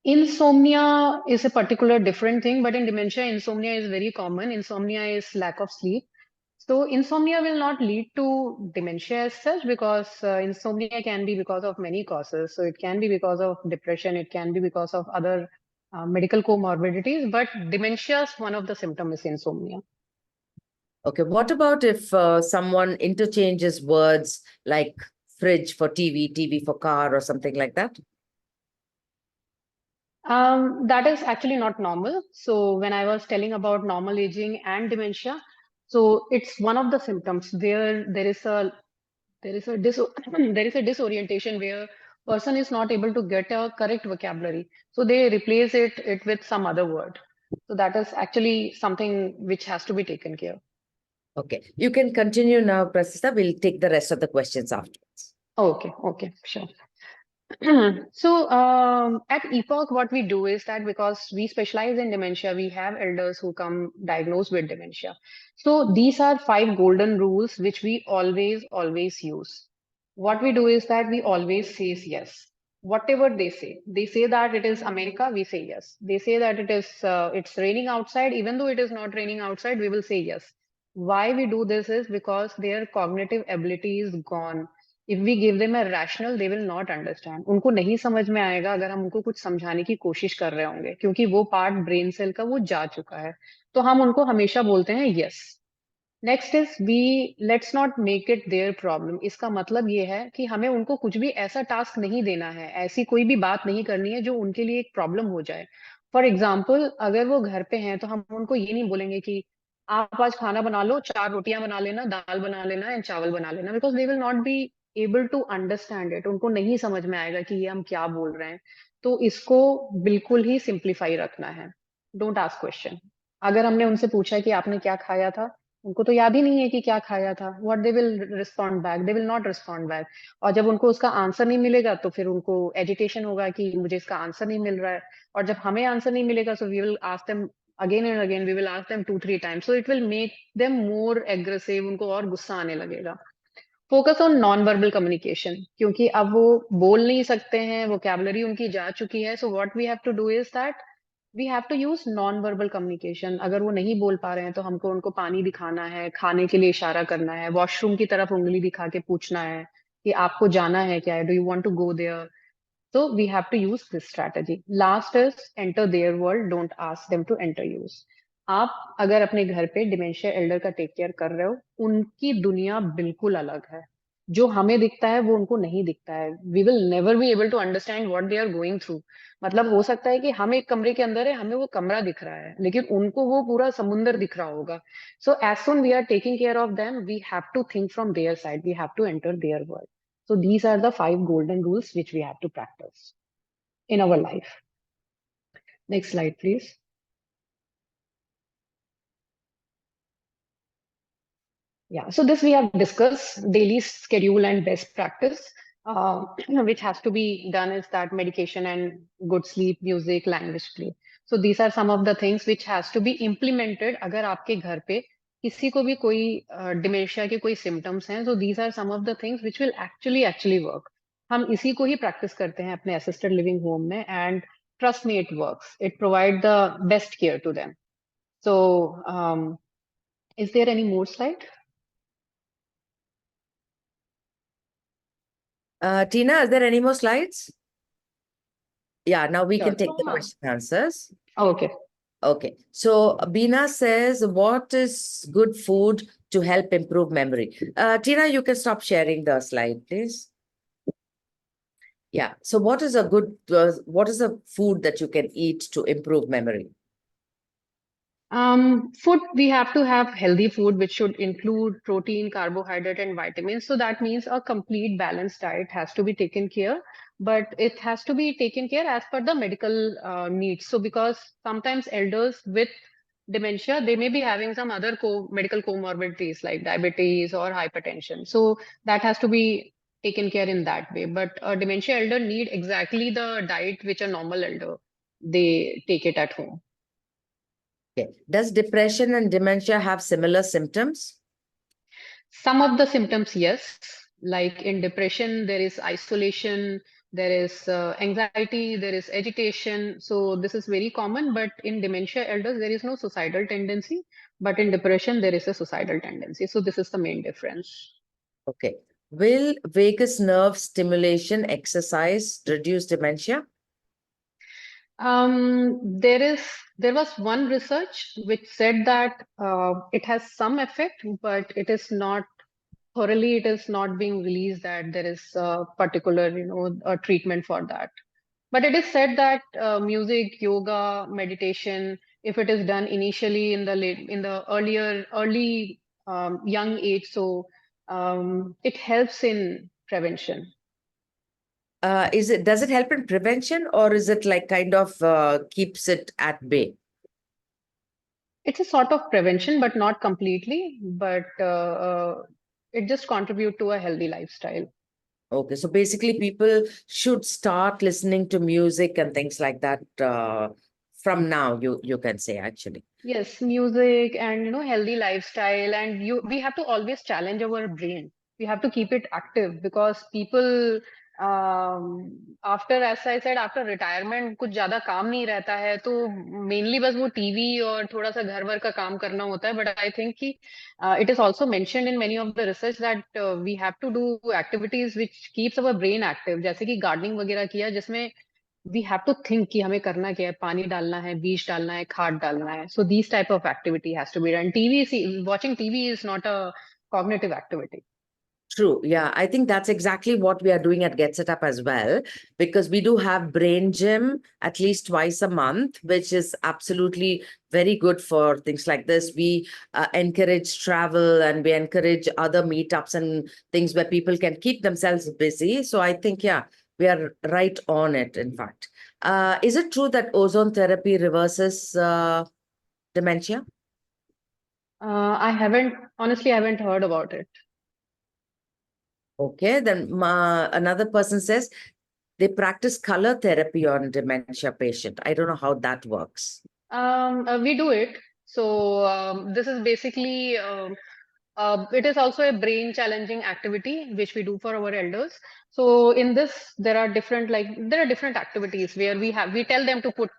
Insomnia is a particular different thing, but in dementia, insomnia is very common. Insomnia is lack of sleep. So insomnia will not lead to dementia as such because insomnia can be because of many causes. So it can be because of depression, it can be because of other medical comorbidities, but dementia is one of the symptoms is insomnia. Okay. What about if someone interchanges words like fridge for TV, TV for car, or something like that? That is actually not normal. So when I was telling about normal aging and dementia, so it's one of the symptoms where there is a there is a disorientation where person is not able to get a correct vocabulary. So they replace it with some other word. So that is actually something which has to be taken care. Okay. You can continue now, Prasista. We'll take the rest of the questions afterwards. Okay, sure. So at Epoch, what we do is that because we specialize in dementia, we have elders who come diagnosed with dementia. So these are 5 golden rules which we always use. What we do is that we always say yes. Whatever they say that it is America, we say yes. They say that it's raining outside, even though it is not raining outside, we will say yes. Why we do this is because their cognitive ability is gone. If we give them a rational, they will not understand. उनको नहीं समझ में आएगा अगर हम उनको कुछ समझाने की कोशिश कर रहे होंगे, क्योंकि वो पार्ट ब्रेन सेल का वो जा चुका है. तो हम उनको हमेशा बोलते हैं yes. Next is we let's not make it their problem. इसका मतलब ये है कि हमें उनको कुछ भी ऐसा टास्क नहीं देना है, ऐसी कोई भी बात नहीं करनी है जो उनके लिए एक प्रॉब्लम हो जाए. फॉर एग्जाम्पल, अगर वो घर पे हैं तो हम उनको ये नहीं बोलेंगे कि आप आज खाना बना लो, 4 रोटियां बना लेना, दाल बना लेना एंड चावल बना लेना, because they will not be able to understand it. उनको नहीं समझ में आएगा कि ये हम क्या बोल रहे हैं. तो इसको बिल्कुल ही सिंप्लीफाई रखना है. Don't ask question. अगर हमने उनसे पूछा कि आपने क्या खाया था, उनको तो याद ही नहीं है कि क्या खाया था. What they will respond back? They will not respond back. और जब उनको उसका आंसर नहीं मिलेगा तो फिर उनको एजिटेशन होगा कि मुझे इसका आंसर नहीं मिल रहा है. और जब हमें आंसर नहीं मिलेगा, so we will ask them again and again, we will ask them 2-3 times. So it will make them more aggressive. उनको और गुस्सा आने लगेगा. Focus on non verbal communication, क्योंकि अब वो बोल नहीं सकते हैं, वोकैबुलरी उनकी जा चुकी है. So what we have to do is that we have to use non verbal communication. अगर वो नहीं बोल पा रहे हैं तो हमको उनको पानी दिखाना है, खाने के लिए इशारा करना है, वॉशरूम की तरफ उंगली दिखा के पूछना है कि आपको जाना है क्या है, do you want to go there. So we have to use this strategy. Last is enter their world, don't ask them to enter yours. आप अगर अपने घर पे डिमेंशिया एल्डर का टेक केयर कर रहे हो, उनकी दुनिया बिल्कुल अलग है. जो हमें दिखता है वो उनको नहीं दिखता है. We will never be able to understand what they are going through. मतलब हो सकता है कि हम एक कमरे के अंदर है, हमें वो कमरा दिख रहा है, लेकिन उनको वो पूरा समुंदर दिख रहा होगा. So as soon we are taking care of them, we have to think from their side, we have to enter their world. So these are the 5 golden rules which we have to practice in our life. Next slide, please. Yeah, so this we have discussed daily schedule and best practice. Which has to be done is that medication and good sleep, music, language play. So these are some of the things which has to be implemented. अगर आपके घर पे किसी को भी कोई dementia के कोई सिम्टम्स हैं, so these are some of the things which will actually work. हम इसी को ही प्रैक्टिस करते हैं अपने असिस्टेड लिविंग होम में, and trust me it works. It provide the best care to them. So, is there any more slide? Tina, is there any more slides? Yeah, now we can Sure. take the question and answers. Okay. Okay, so Beena says, what is good food to help improve memory? Tina, you can stop sharing the slide, please. Yeah, so what is a food that you can eat to improve memory? Food, we have to have healthy food, which should include protein, carbohydrate, and vitamins. So that means a complete balanced diet has to be taken care, but it has to be taken care as per the medical needs. So because sometimes elders with dementia, they may be having some other medical comorbidities like diabetes or hypertension. So that has to be taken care in that way. But a dementia elder need exactly the diet which a normal elder, they take it at home. Okay, does depression and dementia have similar symptoms? Some of the symptoms, yes. Like in depression, there is isolation, there is anxiety, there is agitation. So this is very common. But in dementia elders, there is no suicidal tendency. But in depression, there is a suicidal tendency. So this is the main difference. Okay, will vagus nerve stimulation exercise reduce dementia? There was one research which said that it has some effect, but it is not thoroughly, it is not being released that there is a particular, a treatment for that. But it is said that music, yoga, meditation, if it is done initially in the early young age, so it helps in prevention. Does it help in prevention, or is it like kind of keeps it at bay? It's a sort of prevention, but not completely, but it just contribute to a healthy lifestyle. Okay, so basically people should start listening to music and things like that from now, you can say, actually. Yes, music and healthy lifestyle, and we have to always challenge our brain. We have to keep it active because people after, as I said, after retirement कुछ ज्यादा काम नहीं रहता है, तो mainly बस वो TV और थोड़ा सा घर वर का काम करना होता है. But I think कि it is also mentioned in many of the research that we have to do activities which keeps our brain active, जैसे कि gardening वगैरह किया, जिसमें we have to think कि हमें करना क्या है, पानी डालना है, बीज डालना है, खाद डालना है. So these type of activity has to be done. Watching TV is not a cognitive activity. True. Yeah, I think that's exactly what we are doing at Get Set Up as well, because we do have brain gym at least twice a month, which is absolutely very good for things like this. We encourage travel and we encourage other meetups and things where people can keep themselves busy. So I think, yeah, we are right on it, in fact. Is it true that ozone therapy reverses dementia? Honestly, I haven't heard about it. Okay, then another person says they practice color therapy on dementia patient. I don't know how that works. We do it. So this is basically it is also a brain challenging activity which we do for our elders. So in this, there are different activities where we tell them to put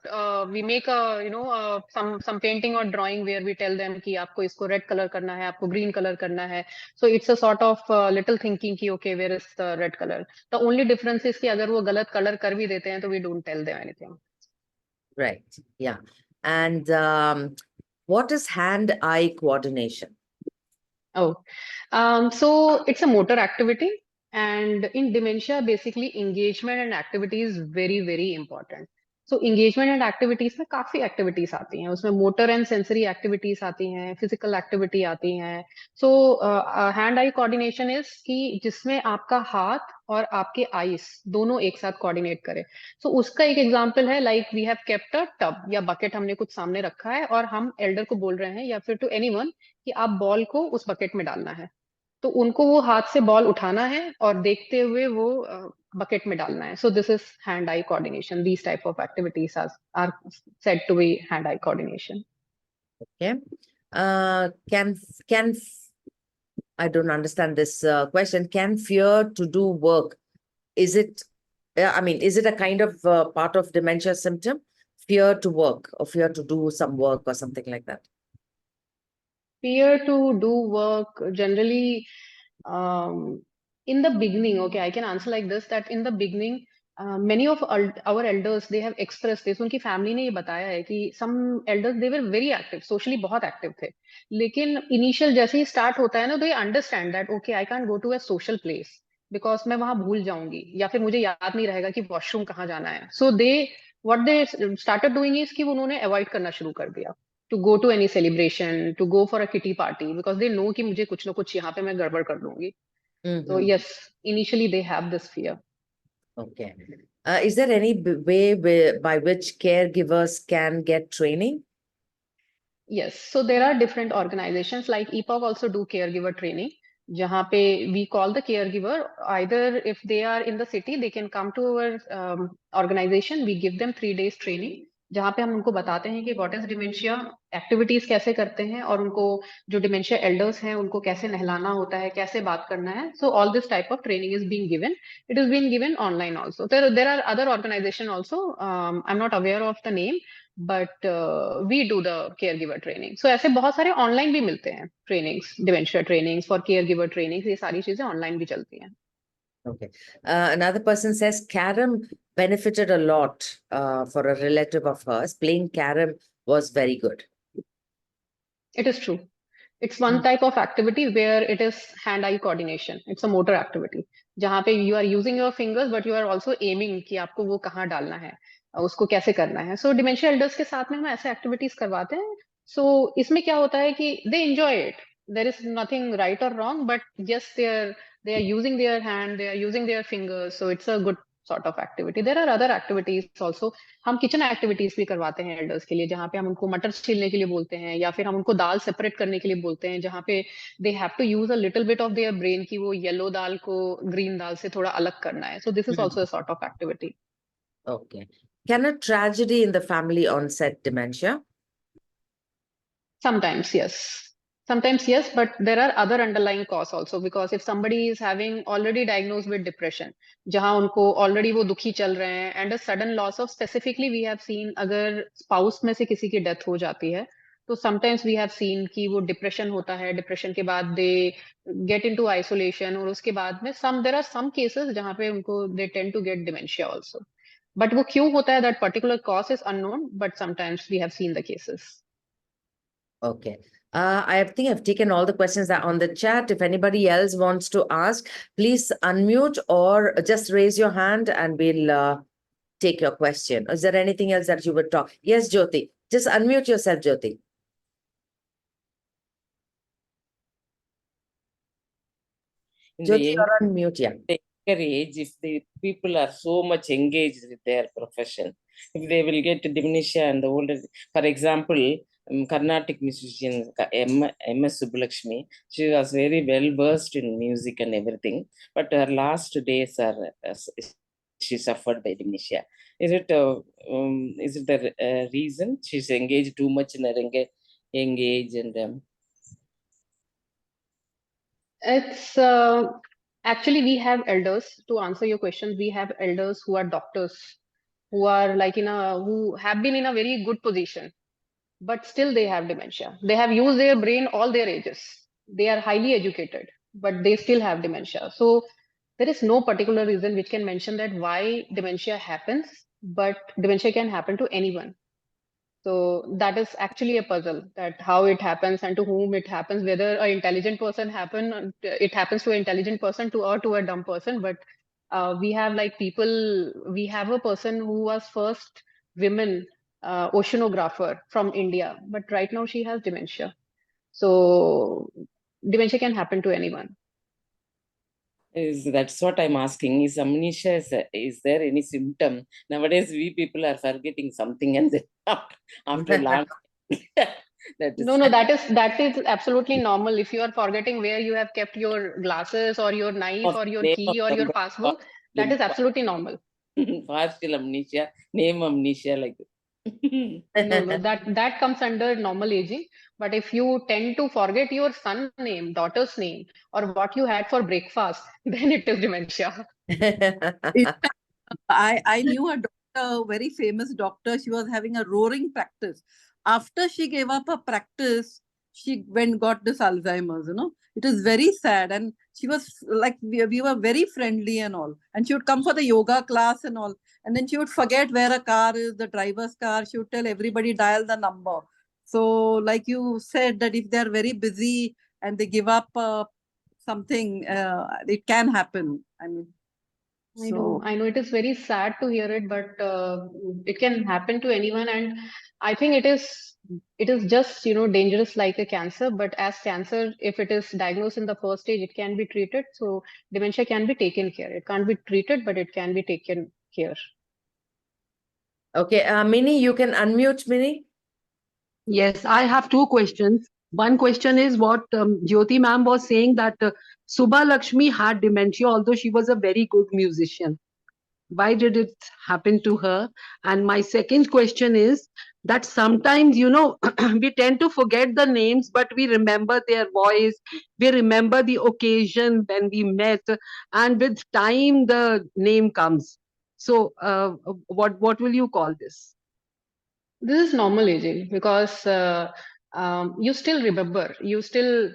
we make a some painting or drawing where we tell them कि आपको इसको red color करना है, आपको green color करना है. So it's a sort of little thinking कि okay, where is the red color? The only difference is कि अगर वो गलत color कर भी देते हैं तो we don't tell them anything. Right. Yeah. And what is hand-eye coordination? Oh, so it's a motor activity, and in dementia, basically engagement and activity is very, very important. So engagement and activities में काफी activities आती हैं, उसमें motor and sensory activities आती हैं, physical activity आती हैं. So hand-eye coordination is कि जिसमें आपका हाथ और आपके eyes दोनों एक साथ coordinate करें. So उसका एक example है, like we have kept a tub या bucket हमने कुछ सामने रखा है और हम elder को बोल रहे हैं या फिर to anyone कि आप बॉल को उस बकेट में डालना है, तो उनको वो हाथ से बॉल उठाना है और देखते हुए वो बकेट में डालना है. So this is hand eye coordination. These type of activities are said to be hand eye coordination. Okay. Can I don't understand this question. Can fear to do work is it, is it a kind of part of dementia symptom? Fear to work or fear to do some work or something like that? Fear to do work generally, in the beginning, okay, I can answer like this, that in the beginning, many of our elders, they have expressed this. उनकी family ने ये बताया है कि some elders, they were very active, socially बहुत active थे. लेकिन initial जैसे ही start होता है ना, they understand that okay, I can't go to a social place because मैं वहां भूल जाऊंगी या फिर मुझे याद नहीं रहेगा कि washroom कहाँ जाना है. So what they started doing is कि उन्होंने avoid करना शुरू कर दिया to go to any celebration, to go for a kitty party, because they know कि मुझे कुछ ना कुछ यहाँ पे मैं गड़बड़ कर दूंगी. So yes, initially they have this fear. Okay. Is there any way by which caregivers can get training? Yes, so there are different organizations like Epoch also do caregiver training. जहाँ पे we call the caregiver, either if they are in the city, they can come to our organization. We give them 3 days training, जहाँ पे हम उनको बताते हैं कि what is dementia, activities कैसे करते हैं, और उनको जो dementia elders हैं उनको कैसे नहलाना होता है, कैसे बात करना है. So all this type of training is being given. It is being given online also. There are other organizations also. I'm not aware of the name, but we do the caregiver training. So ऐसे बहुत सारे online भी मिलते हैं trainings, dementia trainings, for caregiver trainings. ये सारी चीजें online भी चलती हैं. Okay. Another person says carom benefited a lot for a relative of hers. Playing carom was very good. It is true. It's one type of activity where it is hand-eye coordination. It's a motor activity. जहाँ पे you are using your fingers, but you are also aiming कि आपको वो कहाँ डालना है, उसको कैसे करना है. So dementia elders के साथ में हम ऐसे activities करवाते हैं. So इसमें क्या होता है कि they enjoy it. There is nothing right or wrong, but yes, they are using their hand, they are using their fingers. So it's a good sort of activity. There are other activities also. हम kitchen activities भी करवाते हैं elders के लिए, जहाँ पे हम उनको मटर छीलने के लिए बोलते हैं या फिर हम उनको दाल सेपरेट करने के लिए बोलते हैं, जहाँ पे they have to use a little bit of their brain कि वो येलो दाल को ग्रीन दाल से थोड़ा अलग करना है. So this is also a sort of activity. Okay. Can a tragedy in the family onset dementia? Sometimes yes. Sometimes yes, but there are other underlying cause also, because if somebody is having already diagnosed with depression, जहाँ उनको already वो दुखी चल रहे हैं, and a sudden loss of, specifically we have seen अगर spouse में से किसी की death हो जाती है, तो sometimes we have seen कि वो depression होता है, depression के बाद they get into isolation, और उसके बाद में there are some cases जहाँ पे उनको they tend to get dementia also. But वो क्यों होता है, that particular cause is unknown, but sometimes we have seen the cases. Okay. I think I've taken all the questions that are on the chat. If anybody else wants to ask, please unmute or just raise your hand and we'll take your question. Is there anything else that you would talk? Yes, Jyoti. Just unmute yourself, Jyoti. Jyoti, you're on mute, yeah. Age, if the people are so much engaged with their profession, if they will get dementia and the older, for example, Carnatic musician M.S. Subbulakshmi, she was very well versed in music and everything, but her last days are she suffered by dementia. Is it the reason she's engaged too much in her engage and It's actually, we have elders, to answer your question. We have elders who are doctors, who are like who have been in a very good position, but still they have dementia. They have used their brain all their ages. They are highly educated, but they still have dementia. So there is no particular reason which can mention that why dementia happens, but dementia can happen to anyone. So that is actually a puzzle, that how it happens and to whom it happens, whether an intelligent person it happens to an intelligent person or to a dumb person. But we have we have a person who was first women oceanographer from India, but right now she has dementia. So dementia can happen to anyone. That's what I'm asking. Is amnesia, is there any symptom? Nowadays, we people are forgetting something and then after long. No, that is absolutely normal. If you are forgetting where you have kept your glasses or your knife or your key or your passbook, that is absolutely normal. Partial amnesia, name amnesia, like that. No, that comes under normal aging. But if you tend to forget your son name, daughter's name, or what you had for breakfast, then it is dementia. In fact, I knew a doctor, very famous doctor. She was having a roaring practice. After she gave up her practice, she went got this Alzheimer's. It was very sad, and she was like we were very friendly and all. And she would come for the yoga class and all, and then she would forget where a car is, the driver's car. She would tell everybody dial the number. So, like you said, that if they are very busy and they give up something, it can happen. I mean. I know it is very sad to hear it, but it can happen to anyone, and I think it is just dangerous like a cancer. But as cancer, if it is diagnosed in the first stage, it can be treated. So dementia can be taken care. It can't be treated, but it can be taken care. Okay, Minnie, you can unmute, Minnie. Yes, I have two questions. One question is what Jyoti ma'am was saying that Subha Lakshmi had dementia, although she was a very good musician. Why did it happen to her? And my second question is that sometimes, we tend to forget the names, but we remember their voice. We remember the occasion when we met, and with time, the name comes. So, what will you call this? This is normal aging because you still remember. You still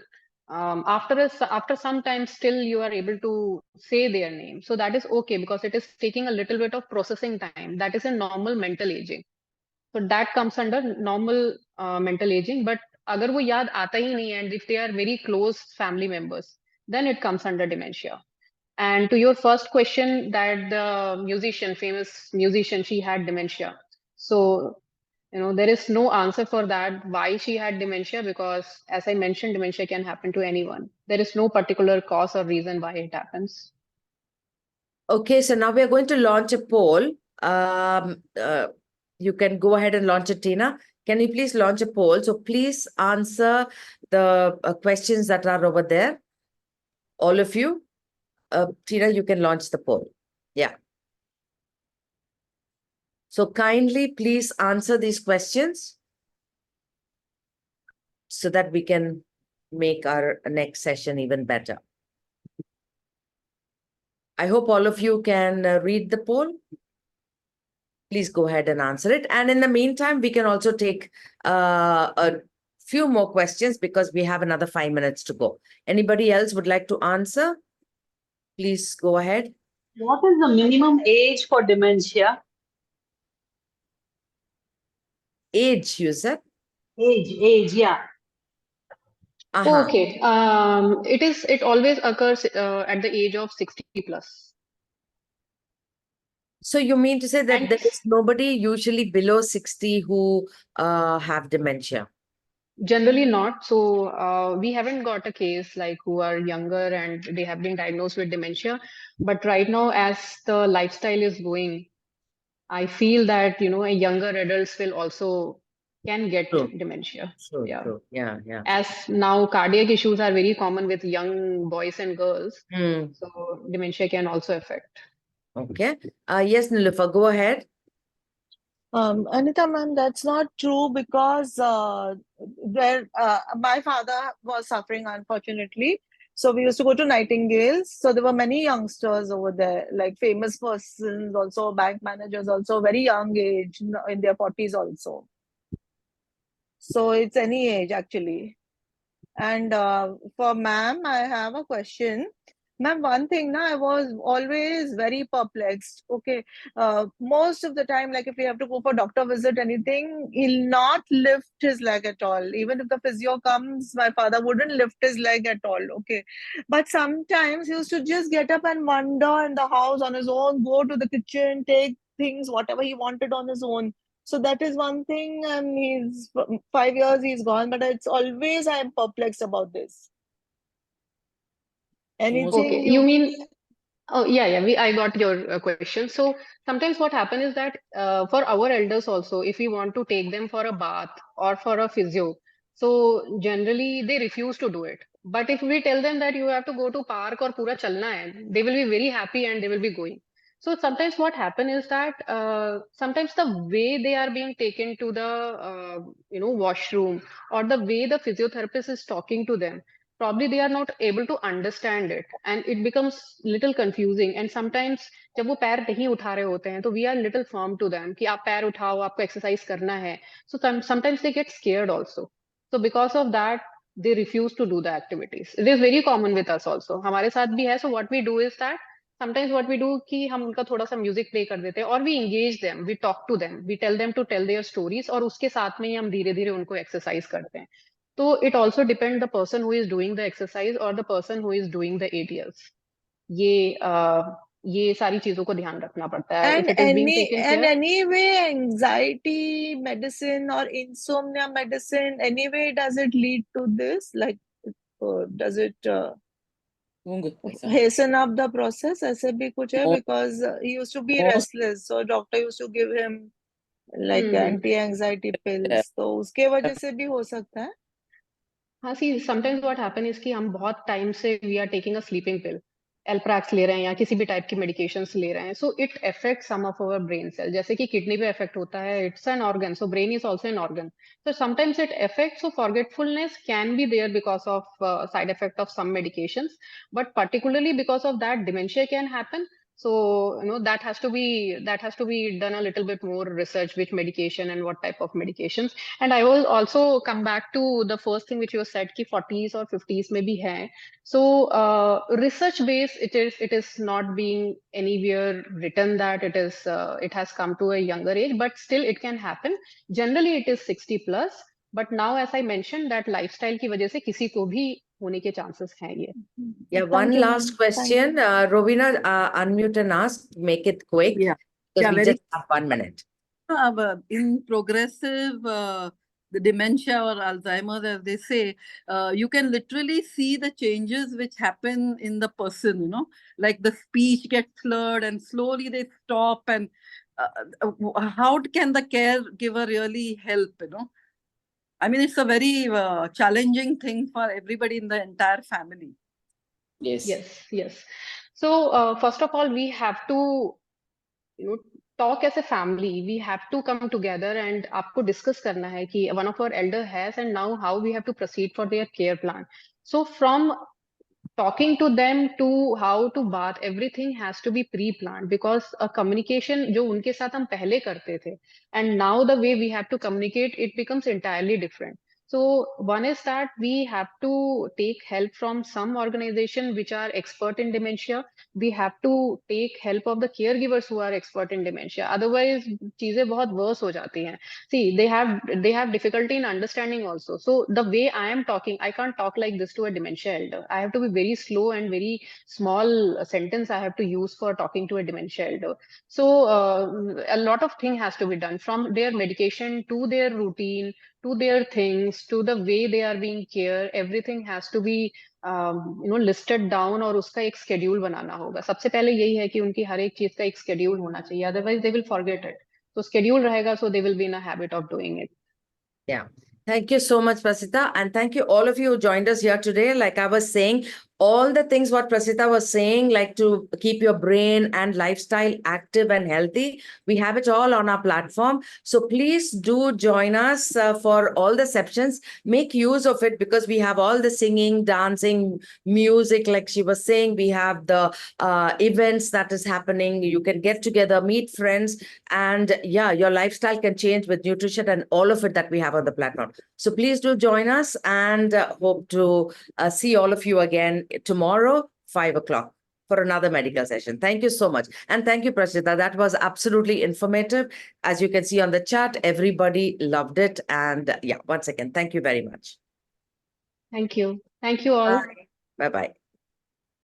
after some time still you are able to say their name. So that is okay because it is taking a little bit of processing time. That is a normal mental aging. So that comes under normal mental aging. But agar wo yaad aata hi nahi and if they are very close family members, then it comes under dementia. And to your first question that the famous musician, she had dementia. So there is no answer for that, why she had dementia, because as I mentioned, dementia can happen to anyone. There is no particular cause or reason why it happens. Okay, so now we are going to launch a poll. You can go ahead and launch it, Tina. Can you please launch a poll? So please answer the questions that are over there. All of you. Tina, you can launch the poll. Yeah. So kindly please answer these questions so that we can make our next session even better. I hope all of you can read the poll. Please go ahead and answer it. And in the meantime, we can also take a few more questions because we have another 5 minutes to go. Anybody else would like to answer? Please go ahead. What is the minimum age for dementia? Age, you said? Age, yeah. Okay. It always occurs at the age of 60 plus. So you mean to say that And there is nobody usually below 60 who have dementia? generally not. So we haven't got a case like who are younger and they have been diagnosed with dementia. But right now, as the lifestyle is going, I feel that a younger adults will also can get True. dementia. True, Yeah. true. Yeah. As now cardiac issues are very common with young boys and girls, Hmm. so dementia can also affect. Okay. Yes, Nilufer, go ahead. Anita ma'am, that's not true because my father was suffering, unfortunately. So we used to go to Nightingales. So there were many youngsters over there, like famous persons, also bank managers, also very young age, in their 40s also. So it's any age actually. And for ma'am, I have a question. Ma'am, one thing now, I was always very perplexed. Okay, most of the time, like if we have to go for doctor visit, anything, he'll not lift his leg at all. Even if the physio comes, my father wouldn't lift his leg at all. Okay, but sometimes he used to just get up and wander in the house on his own, go to the kitchen, take things, whatever he wanted on his own. So that is one thing, and he's 5 years he's gone, but it's always I am perplexed about this. Anything Okay, you mean, oh yeah, I got your question. So sometimes what happens is that for our elders also, if we want to take them for a bath or for a physio, so generally they refuse to do it. But if we tell them that you have to go to park or pura chalna hai, they will be very happy and they will be going. So sometimes what happen is that sometimes the way they are being taken to the washroom, or the way the physiotherapist is talking to them, probably they are not able to understand it, and it becomes little confusing. And sometimes जब वो पैर नहीं उठा रहे होते हैं, तो we are little firm to them कि आप पैर उठाओ, आपको exercise करना है. So sometimes they get scared also. So because of that, they refuse to do the activities. It is very common with us also. हमारे साथ भी है. So what we do is that sometimes what we do कि हम उनका थोड़ा सा music play कर देते हैं, और we engage them, we talk to them, we tell them to tell their stories, और उसके साथ में ही हम धीरे धीरे उनको एक्सरसाइज करते हैं. तो it also depend the person who is doing the exercise or the person who is doing the ADLs. ये सारी चीजों को ध्यान रखना पड़ता है. And If it is being taken care. anyway, anxiety medicine or insomnia medicine, anyway, does it lead to this? Like, does it hasten up the process? ऐसे भी कुछ है? Because he used to be restless, so doctor used to give him like anti-anxiety pills. तो उसके वजह से भी हो सकता है? हाँ, see, sometimes what happen is कि हम बहुत टाइम से we are taking a sleeping pill, एल्प्राक्स ले रहे हैं या किसी भी टाइप की मेडिकेशंस ले रहे हैं. So it affect some of our brain cell. जैसे कि किडनी पे अफेक्ट होता है, it's an organ, so brain is also an organ. So sometimes it affects, so forgetfulness can be there because of side effect of some medications, but particularly because of that, dementia can happen. So that has to be done a little bit more research, which medication and what type of medications. And I will also come back to the first thing which you said कि 40s or 50s में भी है. So research based, it is not being anywhere written that it has come to a younger age, but still it can happen. Generally it is 60 plus, but now as I mentioned that lifestyle की वजह से किसी को भी होने के chances हैं ये. Yeah, one Thank you, last ma'am. question. Rovina, unmute and ask, make it quick. Yeah. Because Yeah, we very- just have 1 minute. In progressive the dementia or Alzheimer's, as they say, you can literally see the changes which happen in the person, like the speech gets slurred and slowly they stop. And how can the caregiver really help, I mean, it's a very challenging thing for everybody in the entire family. Yes. So first of all, we have to talk as a family. We have to come together and आपको discuss करना है कि one of our elder has, and now how we have to proceed for their care plan. So from talking to them to how to bath, everything has to be pre-planned, because a communication जो उनके साथ हम पहले करते थे, and now the way we have to communicate, it becomes entirely different. So one is that we have to take help from some organization which are expert in dementia. We have to take help of the caregivers who are expert in dementia. Otherwise, चीजें बहुत worse हो जाती हैं. See, they have difficulty in understanding also. So the way I am talking, I can't talk like this to a dementia elder. I have to be very slow and very small sentence I have to use for talking to a dementia elder. So a lot of thing has to be done, from their medication to their routine to their things to the way they are being cared. Everything has to be listed down, और उसका एक schedule बनाना होगा. सबसे पहले यही है कि उनकी हर एक चीज का एक schedule होना चाहिए. Otherwise they will forget it. So schedule रहेगा, so they will be in a habit of doing it. Yeah. Thank you so much, Prasita. And thank you all of you who joined us here today. Like I was saying, all the things what Prasita was saying, like to keep your brain and lifestyle active and healthy, we have it all on our platform. So please do join us for all the sessions. Make use of it, because we have all the singing, dancing, music, like she was saying. We have the events that is happening. You can get together, meet friends, and yeah, your lifestyle can change with nutrition and all of it that we have on the platform. So please do join us, and hope to see all of you again tomorrow, 5 o'clock, for another medical session. Thank you so much. And thank you, Prasita. That was absolutely informative. As you can see on the chat, everybody loved it. And yeah, once again, thank you very much. Thank you. Thank you all. Bye-bye.